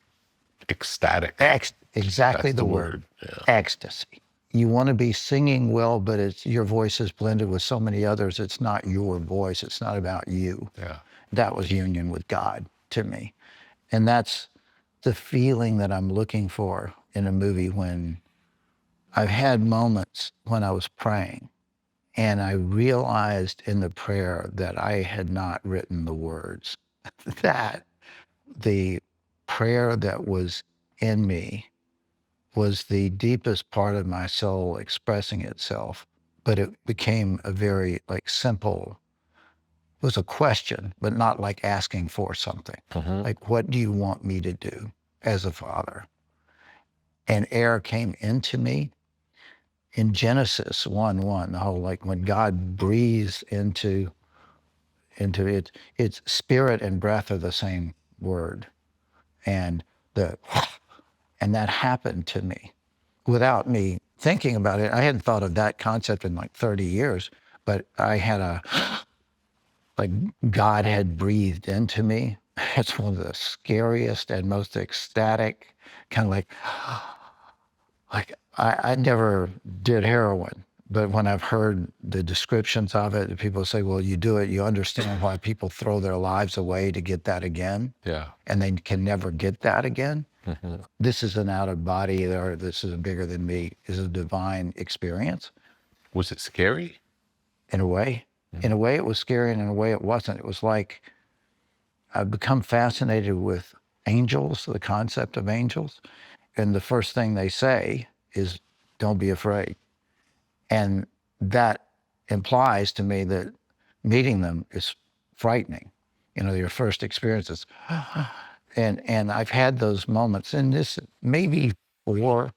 ecstatic. Exactly the word. Yeah. Ecstasy. You want to be singing well, but your voice is blended with so many others. It's not your voice. It's not about you. Yeah. That was union with God to me. And that's the feeling that I'm looking for in a movie when I've had moments when I was praying and I realized in the prayer that I had not written the words, that the prayer that was in me was the deepest part of my soul expressing itself but it became a very like simple, it was a question, but not like asking for something. Like, what do you want me to do as a father? And air came into me in Genesis 1:1, the whole like when God breathes into it, it's spirit and breath are the same word. And and that happened to me without me thinking about it. I hadn't thought of that concept in like 30 years, but I had like God had breathed into me. It's one of the scariest and most ecstatic, kind of like I never did heroin, but when I've heard the descriptions of it, people say, well, you do it, you understand why people throw their lives away to get that again. Yeah. And they can never get that again. This is an out of body, or this is bigger than me, is a divine experience. Was it scary? In a way. In a way it was scary, and in a way it wasn't. It was like I've become fascinated with angels, the concept of angels. And the first thing they say is, don't be afraid. And that implies to me that meeting them is frightening. You know, your first experiences. And I've had those moments, and this maybe 4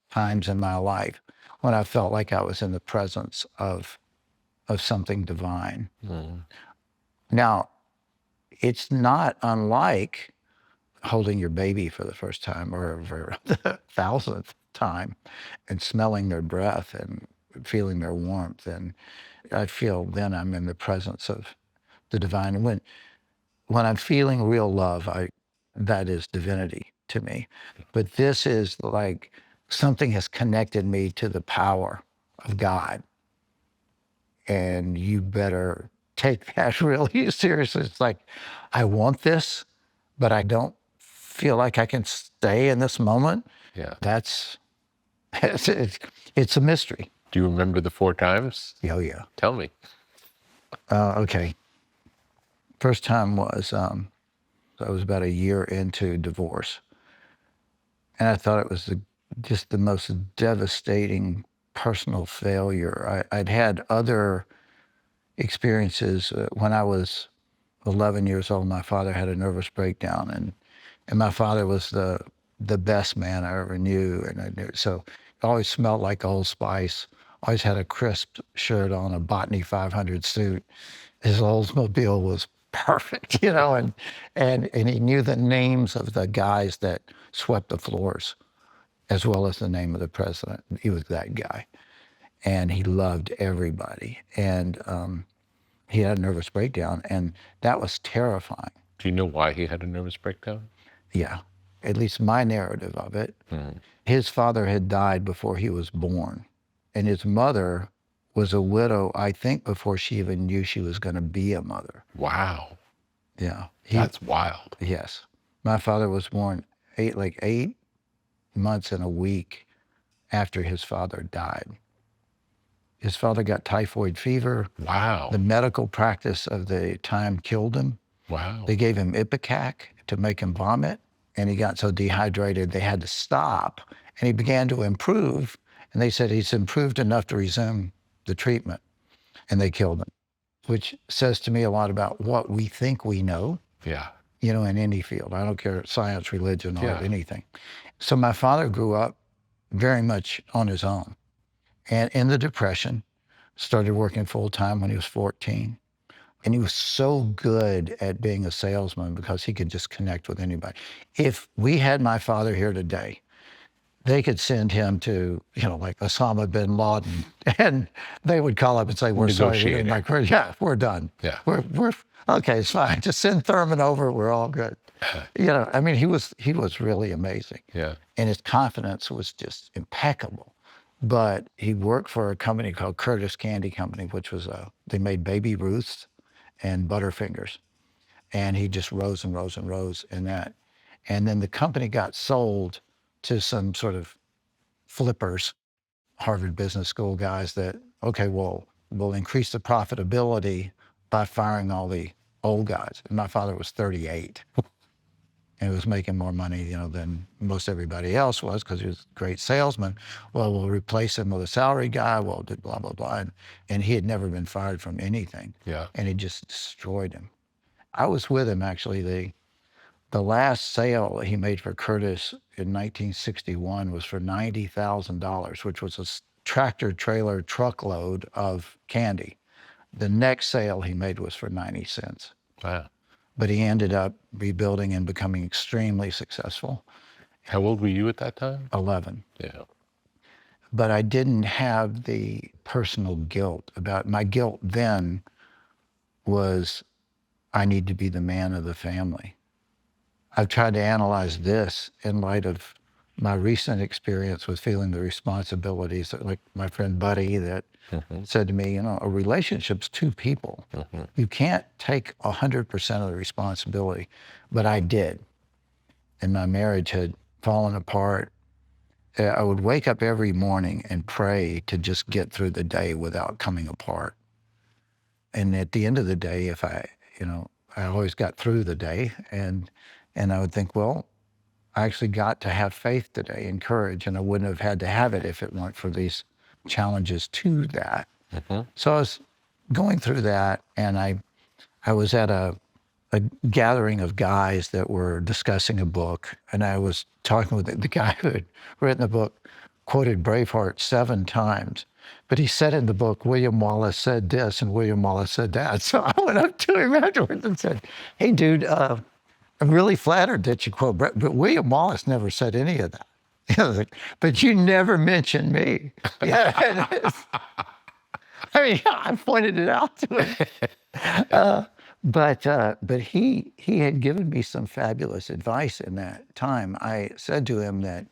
times in my life when I felt like I was in the presence of something divine. Now, it's not unlike holding your baby for the first time or for the 1,000th time and smelling their breath and feeling their warmth. And I feel then I'm in the presence of the divine. And when I'm feeling real love, that is divinity to me. But this is like something has connected me to the power of God. And you better take that really seriously. It's like, I want this, but I don't feel like I can stay in this moment. Yeah. It's a mystery. Do you remember the 4 times? Oh, yeah. Tell me. Okay. First time was, I was about a year into divorce. And I thought it was just the most devastating personal failure. I'd had other experiences. When I was 11 years old, my father had a nervous breakdown, and my father was the best man I ever knew. And I knew, so it always smelled like Old Spice, always had a crisp shirt on, a Botany 500 suit. His Oldsmobile was perfect, you know, and he knew the names of the guys that swept the floors as well as the name of the president. He was that guy. And he loved everybody. And he had a nervous breakdown, and that was terrifying. Do you know why he had a nervous breakdown? Yeah, at least my narrative of it. His father had died before he was born, and his mother was a widow, I think, before she even knew she was going to be a mother. Wow. Yeah. That's wild. Yes. My father was born 8 months and a week after his father died. His father got typhoid fever. Wow. The medical practice of the time killed him. Wow. They gave him Ipecac to make him vomit, and he got so dehydrated they had to stop. And he began to improve, and they said he's improved enough to resume the treatment, and they killed him, which says to me a lot about what we think we know. Yeah. You know, in any field. I don't care, science, religion, or Yeah. anything. So my father grew up very much on his own, and in the Depression, started working full time when he was 14. And he was so good at being a salesman because he could just connect with anybody. If we had my father here today, they could send him to, you know, like Osama bin Laden, and they would call up and say, we're sorry. Negotiating. Like, we're done. Yeah. We're okay, it's fine. Just send Thurman over, we're all good. You know, I mean, he was really amazing. Yeah. And his confidence was just impeccable. But he worked for a company called Curtis Candy Company, which was they made Baby Ruths and Butterfingers. And he just rose and rose and rose in that. And then the company got sold to some sort of flippers, Harvard Business School guys that, okay, well, we'll increase the profitability by firing all the old guys. And my father was 38. and was making more money, than most everybody else was because he was a great salesman. Well, we'll replace him with a salary guy. We'll do blah, blah, blah. And he had never been fired from anything. Yeah. And it just destroyed him. I was with him, actually. The last sale he made for Curtis in 1961 was for $90,000, which was a tractor trailer truckload of candy. The next sale he made was for 90 cents. Wow. But he ended up rebuilding and becoming extremely successful. How old were you at that time? 11. Yeah. But I didn't have the personal guilt about my guilt then was I need to be the man of the family. I've tried to analyze this in light of my recent experience with feeling the responsibilities, like my friend Buddy that said to me, a relationship's two people. You can't take 100% of the responsibility, but I did. And my marriage had fallen apart. I would wake up every morning and pray to just get through the day without coming apart. And at the end of the day, if I always got through the day, and I would think, well, I actually got to have faith today and courage, and I wouldn't have had to have it if it weren't for these challenges to that. So I was going through that, and I was at a gathering of guys that were discussing a book, and I was talking with the guy who had written the book, quoted Braveheart 7 times, but he said in the book, William Wallace said this and William Wallace said that. So I went up to him afterwards and said, hey, dude, I'm really flattered that you quote, but William Wallace never said any of that. But you never mentioned me. Yeah, I pointed it out to him. But he had given me some fabulous advice in that time. I said to him that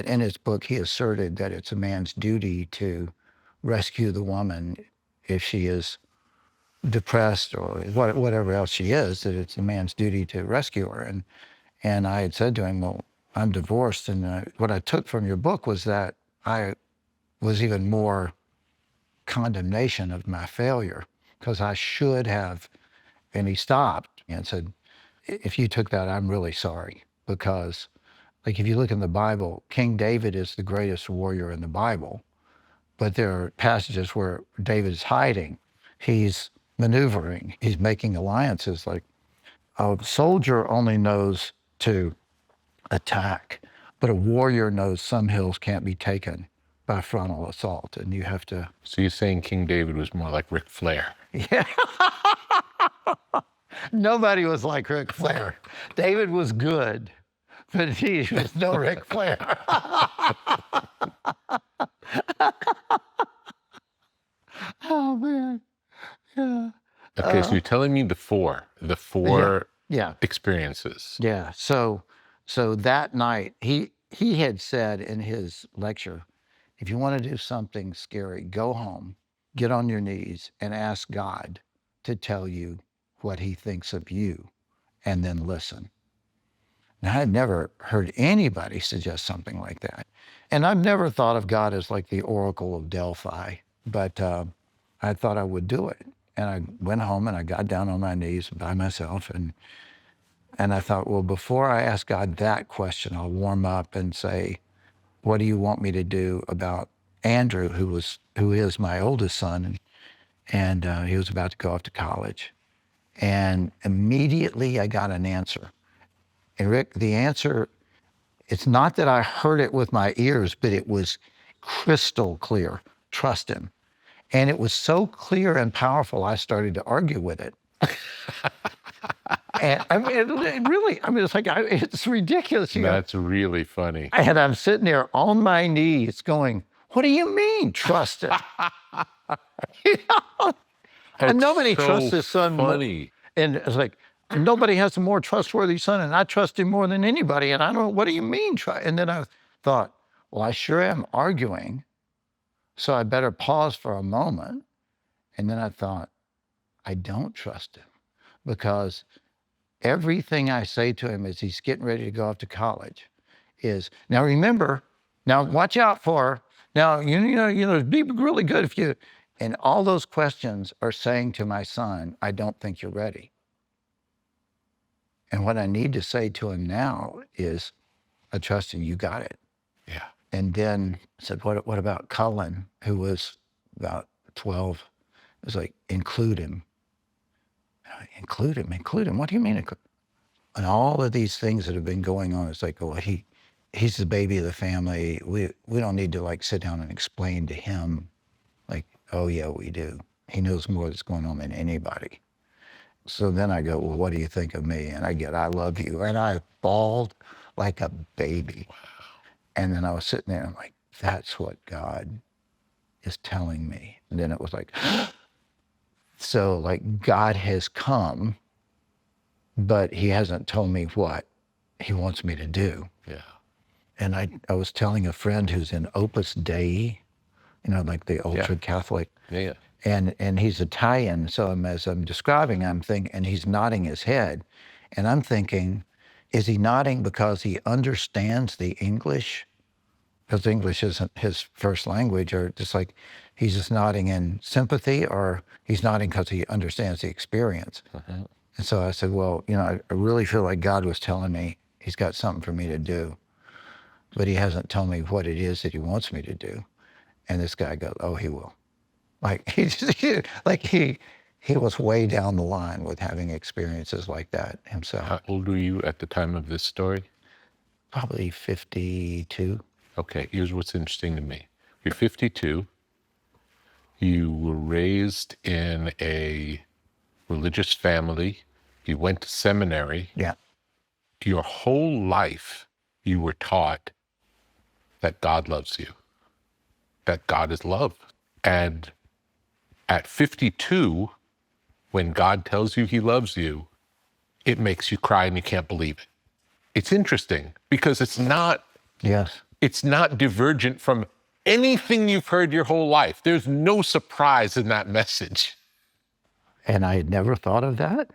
in his book he asserted that it's a man's duty to rescue the woman if she is depressed or whatever else she is, that it's a man's duty to rescue her. And I had said to him, well, I'm divorced, and what I took from your book was that I was even more condemnation of my failure because I should have. And he stopped and said, if you took that, I'm really sorry, because like if you look in the Bible, King David is the greatest warrior in the Bible, but there are passages where David's hiding. He's maneuvering, he's making alliances. Like a soldier only knows to attack, but a warrior knows some hills can't be taken by frontal assault, and you have to. So you're saying King David was more like Ric Flair? Yeah. Nobody was like Ric Flair. David was good, but he was no Ric Flair. Oh, man. Yeah. Okay, so you're telling me the four Yeah. experiences. Yeah. So that night, he had said in his lecture, if you want to do something scary, go home, get on your knees, and ask God to tell you what he thinks of you, and then listen. Now, I had never heard anybody suggest something like that. And I've never thought of God as like the Oracle of Delphi, but I thought I would do it. And I went home and I got down on my knees by myself, and I thought, well, before I ask God that question, I'll warm up and say, what do you want me to do about Andrew, who is my oldest son, and he was about to go off to college. And immediately I got an answer. And Rick, the answer, it's not that I heard it with my ears, but it was crystal clear. Trust him. And it was so clear and powerful, I started to argue with it. And I mean, it really, it's like, it's ridiculous. That's really funny. And I'm sitting there on my knees going, what do you mean, trust it? And nobody trusts his son. Funny. And it's like, nobody has a more trustworthy son, and I trust him more than anybody. And I don't, what do you mean? And then I thought, well, I sure am arguing, so I better pause for a moment. And then I thought, I don't trust him, because everything I say to him as he's getting ready to go off to college is, now remember, now watch out for, now, you know, it'd be really good if you, and all those questions are saying to my son, I don't think you're ready. And what I need to say to him now is, I trust you, you got it. Yeah. And then I said, what about Cullen, who was about 12? It was like, include him. Include him. What do you mean? And all of these things that have been going on, it's like, well, he's the baby of the family. We don't need to like sit down and explain to him, like, oh yeah, we do. He knows more that's going on than anybody. So then I go, well, what do you think of me? And I get, I love you. And I bawled like a baby. Wow. And then I was sitting there and I'm like, that's what God is telling me. And then it was like, so like God has come, but he hasn't told me what he wants me to do. Yeah. And I was telling a friend who's in Opus Dei, like the ultra Catholic. Yeah. And he's Italian, so as I'm describing, I'm thinking, and he's nodding his head, and I'm thinking, is he nodding because he understands the English? Because English isn't his first language, or just like he's just nodding in sympathy, or he's nodding because he understands the experience. And so I said, well, I really feel like God was telling me he's got something for me to do, but he hasn't told me what it is that he wants me to do. And this guy goes, oh, he will. Like he was way down the line with having experiences like that himself. How old were you at the time of this story? Probably 52. Okay, here's what's interesting to me. You're 52. You were raised in a religious family. You went to seminary. Yeah. Your whole life, you were taught that God loves you, that God is love. And at 52, when God tells you he loves you, it makes you cry and you can't believe it. It's interesting because it's not divergent from anything you've heard your whole life. There's no surprise in that message. And I had never thought of that.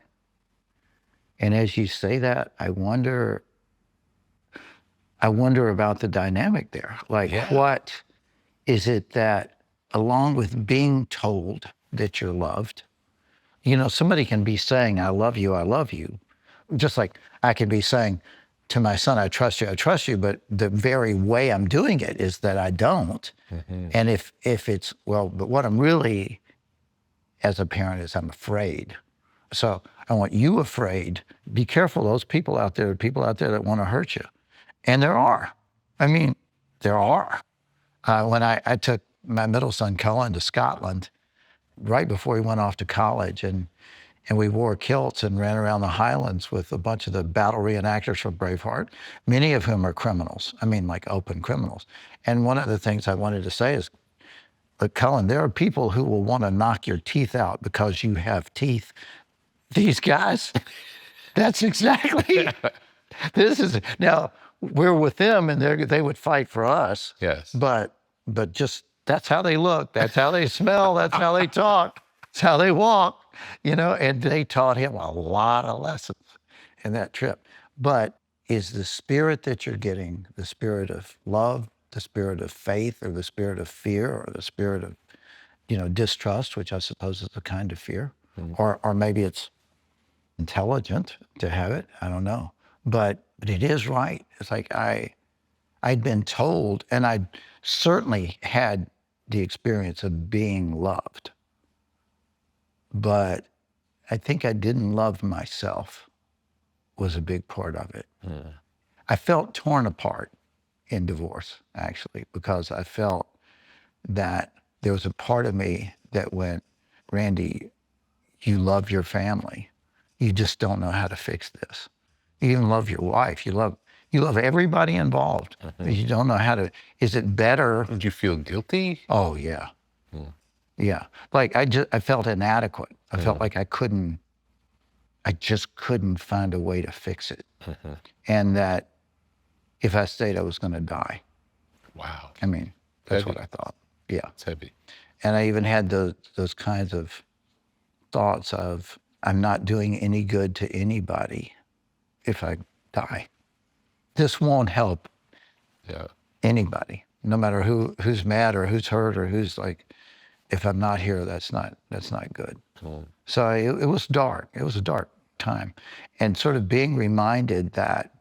And as you say that, I wonder about the dynamic there. Like, what is it that, along with being told that you're loved, somebody can be saying, I love you, just like I can be saying to my son, I trust you, but the very way I'm doing it is that I don't. And if it's, but what I'm really, as a parent, is I'm afraid. So I want you afraid. Be careful, those people out there that want to hurt you. And there are. I mean, there are. When I took my middle son, Cullen, to Scotland, right before he went off to college, and we wore kilts and ran around the Highlands with a bunch of the battle reenactors from Braveheart, many of whom are criminals. I mean, like open criminals. And one of the things I wanted to say is, look, Cullen, there are people who will want to knock your teeth out because you have teeth. These guys, that's exactly, now we're with them and they would fight for us. Yes. But just, that's how they look, that's how they smell, that's how they talk, that's how they walk, and they taught him a lot of lessons in that trip. But is the spirit that you're getting the spirit of love, the spirit of faith, or the spirit of fear, or the spirit of, distrust, which I suppose is a kind of fear? Or maybe it's intelligent to have it, I don't know. But it is right. It's like I'd been told, and I'd certainly had the experience of being loved, but I think I didn't love myself was a big part of it. I felt torn apart in divorce, actually, because I felt that there was a part of me that went, Randy, you love your family. You just don't know how to fix this. You even love your wife. You love everybody involved. You don't know how to, is it better? Did you feel guilty? Oh, yeah. Yeah. Like I felt inadequate. I felt like I just couldn't find a way to fix it. And that if I stayed, I was going to die. Wow. I mean, that's Heavy. what I thought. Yeah. It's heavy. And I even had those kinds of thoughts of, I'm not doing any good to anybody if I die. This won't help anybody, no matter who's mad or who's hurt or who's like, if I'm not here, that's not good. So it was dark. It was a dark time. And sort of being reminded that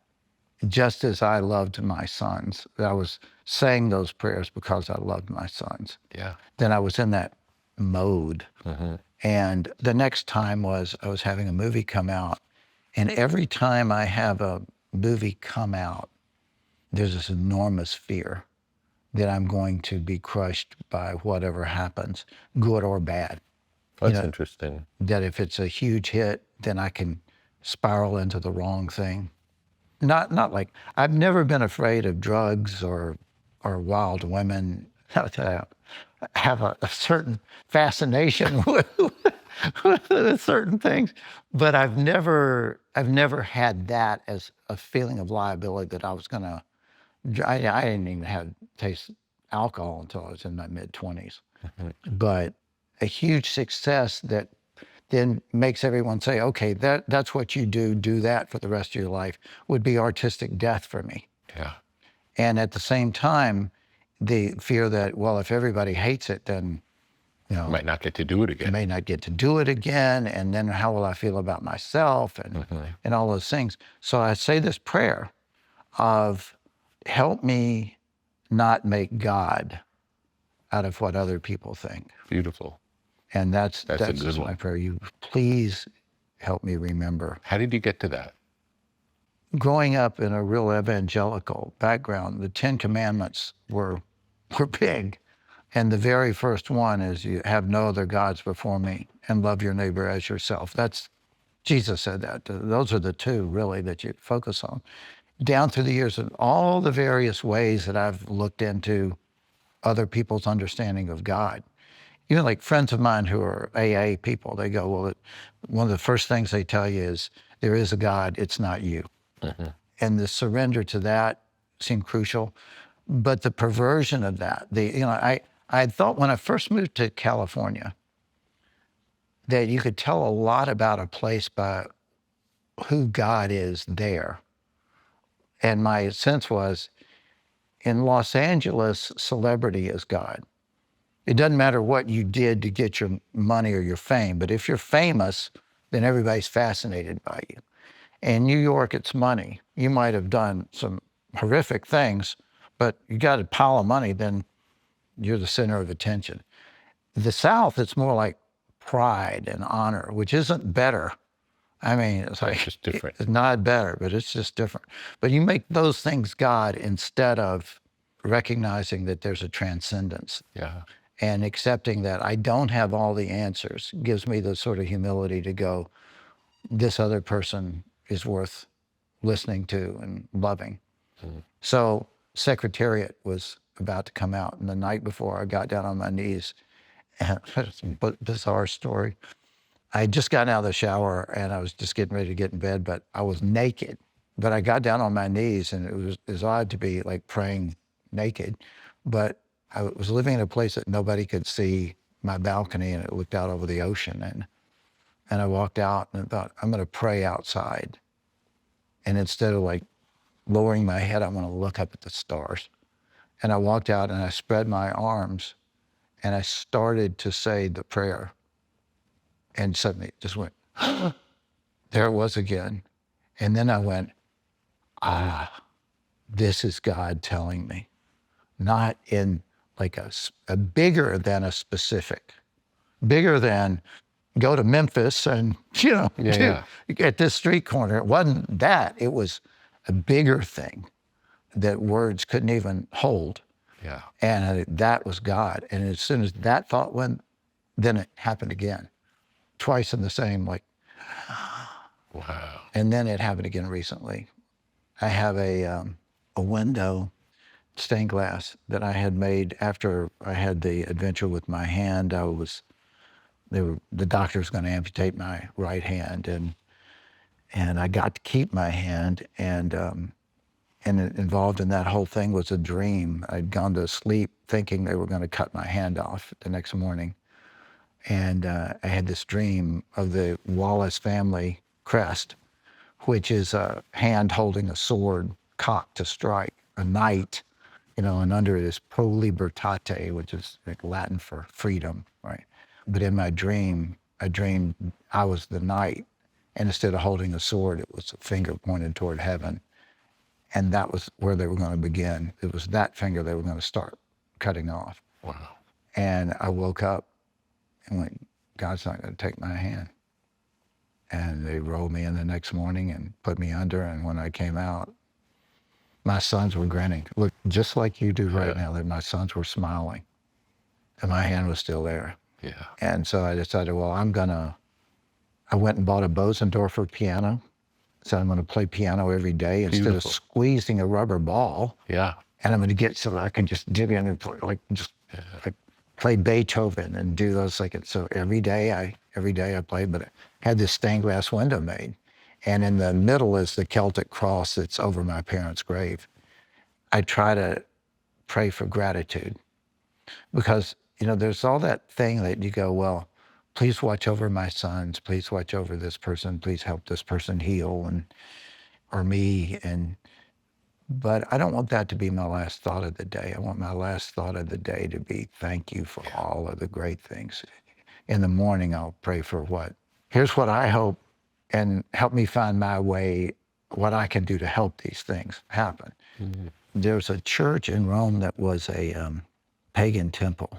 just as I loved my sons, that I was saying those prayers because I loved my sons. Yeah. Then I was in that mode. Mm-hmm. And the next time was I was having a movie come out. And every time I have a movie come out, there's this enormous fear that I'm going to be crushed by whatever happens, good or bad. That's interesting. That if it's a huge hit, then I can spiral into the wrong thing. Not like, I've never been afraid of drugs or wild women. I have a certain fascination with certain things, but I've never had that as a feeling of liability that I was gonna. I didn't even have taste alcohol until I was in my mid-20s, but a huge success that then makes everyone say, okay, that's what you do that for the rest of your life, would be artistic death for me. Yeah. And at the same time, the fear that, well, if everybody hates it, then, You might not get to do it I again. may not get to do it again, and then how will I feel about myself and all those things. So I say this prayer of, help me not make God out of what other people think. Beautiful. And that's a good just my one. prayer. You please help me remember. How did you get to that? Growing up in a real evangelical background, the 10 Commandments were big. And the very first one is, you have no other gods before me, and love your neighbor as yourself. That's, Jesus said that. Those are the two really that you focus on. Down through the years, of all the various ways that I've looked into other people's understanding of God. Even like friends of mine who are AA people, they go, well, one of the first things they tell you is, there is a God, it's not you. And the surrender to that seemed crucial. But the perversion of that, I thought when I first moved to California that you could tell a lot about a place by who God is there. And my sense was, in Los Angeles, celebrity is God. It doesn't matter what you did to get your money or your fame, but if you're famous, then everybody's fascinated by you. In New York, it's money. You might have done some horrific things, but you got a pile of money, then you're the center of attention. The South, it's more like pride and honor, which isn't better. I mean, it's like, just different. It's not better, but it's just different. But you make those things God instead of recognizing that there's a transcendence. Yeah. And accepting that I don't have all the answers gives me the sort of humility to go, this other person is worth listening to and loving. So Secretariat was about to come out, and the night before I got down on my knees, and it's a bizarre story. I had just gotten out of the shower and I was just getting ready to get in bed, but I was naked. But I got down on my knees, and it was odd to be like praying naked, but I was living in a place that nobody could see my balcony, and it looked out over the ocean. And I walked out and thought, I'm going to pray outside. And instead of like lowering my head, I'm going to look up at the stars. And I walked out and I spread my arms and I started to say the prayer. And suddenly it just went, there it was again. And then I went, this is God telling me. Not in like a bigger than a specific, bigger than go to Memphis and, at this street corner. It wasn't that. It was a bigger thing that words couldn't even hold. Yeah. And that was God. And as soon as that thought went, then it happened again. Twice in the same, like, Wow. and then it happened again recently. I have a window, stained glass, that I had made after I had the adventure with my hand. The doctor was going to amputate my right hand, and I got to keep my hand, and involved in that whole thing was a dream. I'd gone to sleep thinking they were going to cut my hand off the next morning, and I had this dream of the Wallace family crest, which is a hand holding a sword cocked to strike, a knight, and under it is pro libertate, which is like Latin for freedom, right? But in my dream, I dreamed I was the knight, And instead of holding a sword, it was a finger pointed toward heaven. And that was where they were going to begin. It was that finger they were going to start cutting off. Wow. And I woke up and went, God's not going to take my hand. And they rolled me in the next morning and put me under. And when I came out, my sons were grinning. Look, just like you do right now, that my sons were smiling. And my hand was still there. Yeah. And so I decided, well, I went and bought a Bosendorfer piano. So I'm going to play piano every day instead of squeezing a rubber ball. Yeah. And I'm going to get so that I can just dig in and play, like play Beethoven and do those like it. So every day I played, but I had this stained glass window made. And in the middle is the Celtic cross that's over my parents' grave. I try to pray for gratitude because, there's all that thing that you go, well, please watch over my sons. Please watch over this person. Please help this person heal or me. But I don't want that to be my last thought of the day. I want my last thought of the day to be thank you for all of the great things. In the morning, I'll pray for here's what I hope, and help me find my way, what I can do to help these things happen. Mm-hmm. There's a church in Rome that was a pagan temple.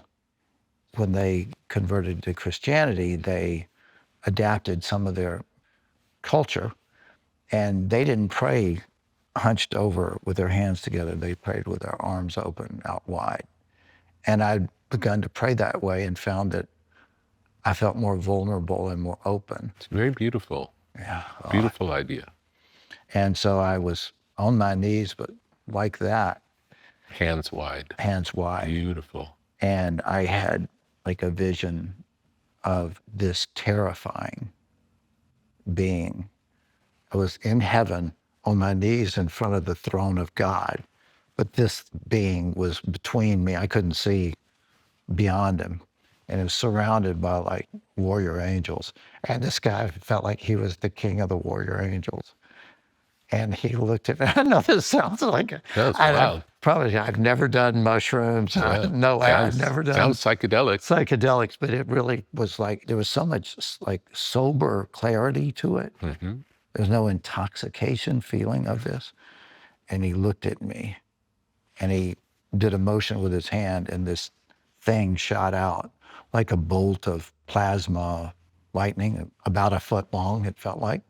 When they converted to Christianity, they adapted some of their culture, and they didn't pray hunched over with their hands together. They prayed with their arms open out wide. And I'd begun to pray that way and found that I felt more vulnerable and more open. It's very beautiful. Yeah. Beautiful idea. And so I was on my knees, but like that. Hands wide. Hands wide. Beautiful. And I had like a vision of this terrifying being. I was in heaven on my knees in front of the throne of God, but this being was between me. I couldn't see beyond him. And it was surrounded by like warrior angels. And this guy felt like he was the king of the warrior angels. And he looked at me. I know this sounds like that's wild. I've never done mushrooms. Yeah. I've never done. Sounds psychedelic. Psychedelics, but it really was like, there was so much like sober clarity to it. Mm-hmm. There's no intoxication feeling of this. And he looked at me and he did a motion with his hand, and this thing shot out like a bolt of plasma lightning, about a foot long, it felt like.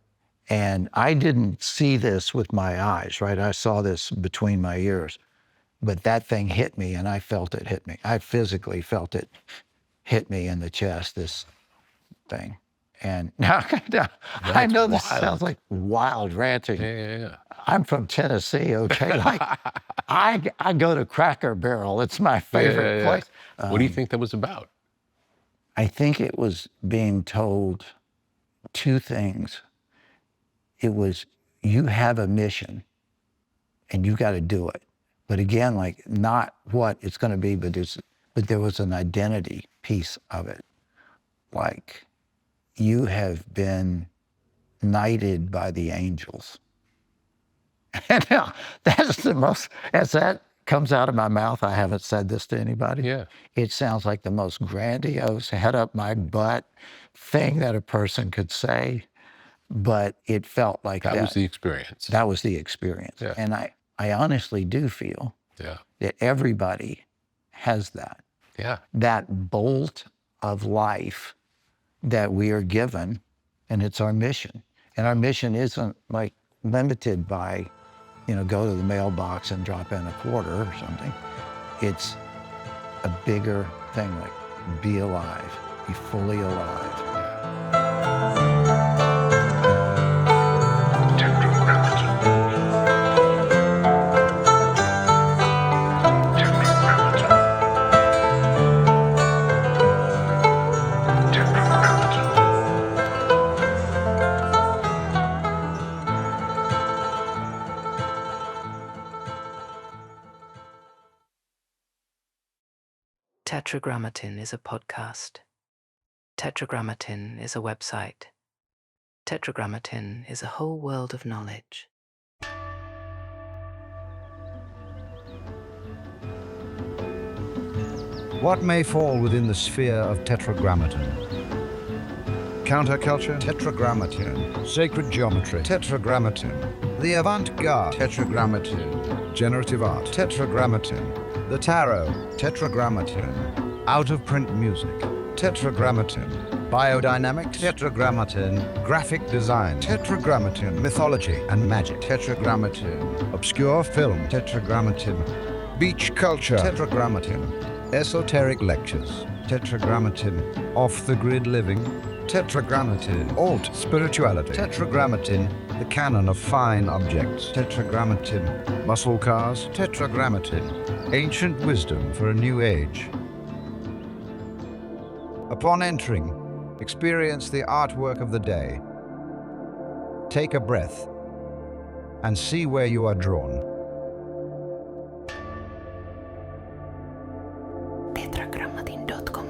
And I didn't see this with my eyes, right? I saw this between my ears, but that thing hit me and I felt it hit me. I physically felt it hit me in the chest, this thing. And now I know this sounds like wild ranting. Yeah. I'm from Tennessee, okay? Like I go to Cracker Barrel. It's my favorite place. What do you think that was about? I think it was being told two things. It was, you have a mission and you got to do it. But again, like not what it's going to be, but there was an identity piece of it. Like you have been knighted by the angels. And now that's the most, as that comes out of my mouth, I haven't said this to anybody. Yeah. It sounds like the most grandiose, head up my butt thing that a person could say. But it felt like that. That was the experience. That was the experience. Yeah. And I honestly do feel that everybody has that. Yeah. That bolt of life that we are given, and it's our mission. And our mission isn't like limited by, go to the mailbox and drop in a quarter or something. It's a bigger thing, like be alive, be fully alive. Tetragrammaton is a podcast. Tetragrammaton is a website. Tetragrammaton is a whole world of knowledge. What may fall within the sphere of Tetragrammaton? Counterculture, Tetragrammaton. Sacred geometry, Tetragrammaton. The avant-garde, Tetragrammaton. Generative art, Tetragrammaton. The tarot, Tetragrammaton. Out-of-print music, Tetragrammaton. Biodynamics, Tetragrammaton. Graphic design, Tetragrammaton. Mythology and magic, Tetragrammaton. Obscure film, Tetragrammaton. Beach culture, Tetragrammaton. Esoteric lectures, Tetragrammaton. Off-the-grid living, Tetragrammaton. Alt spirituality, Tetragrammaton. The canon of fine objects, Tetragrammaton. Muscle cars, Tetragrammaton. Ancient wisdom for a new age. Upon entering, experience the artwork of the day. Take a breath and see where you are drawn. Tetragrammaton.com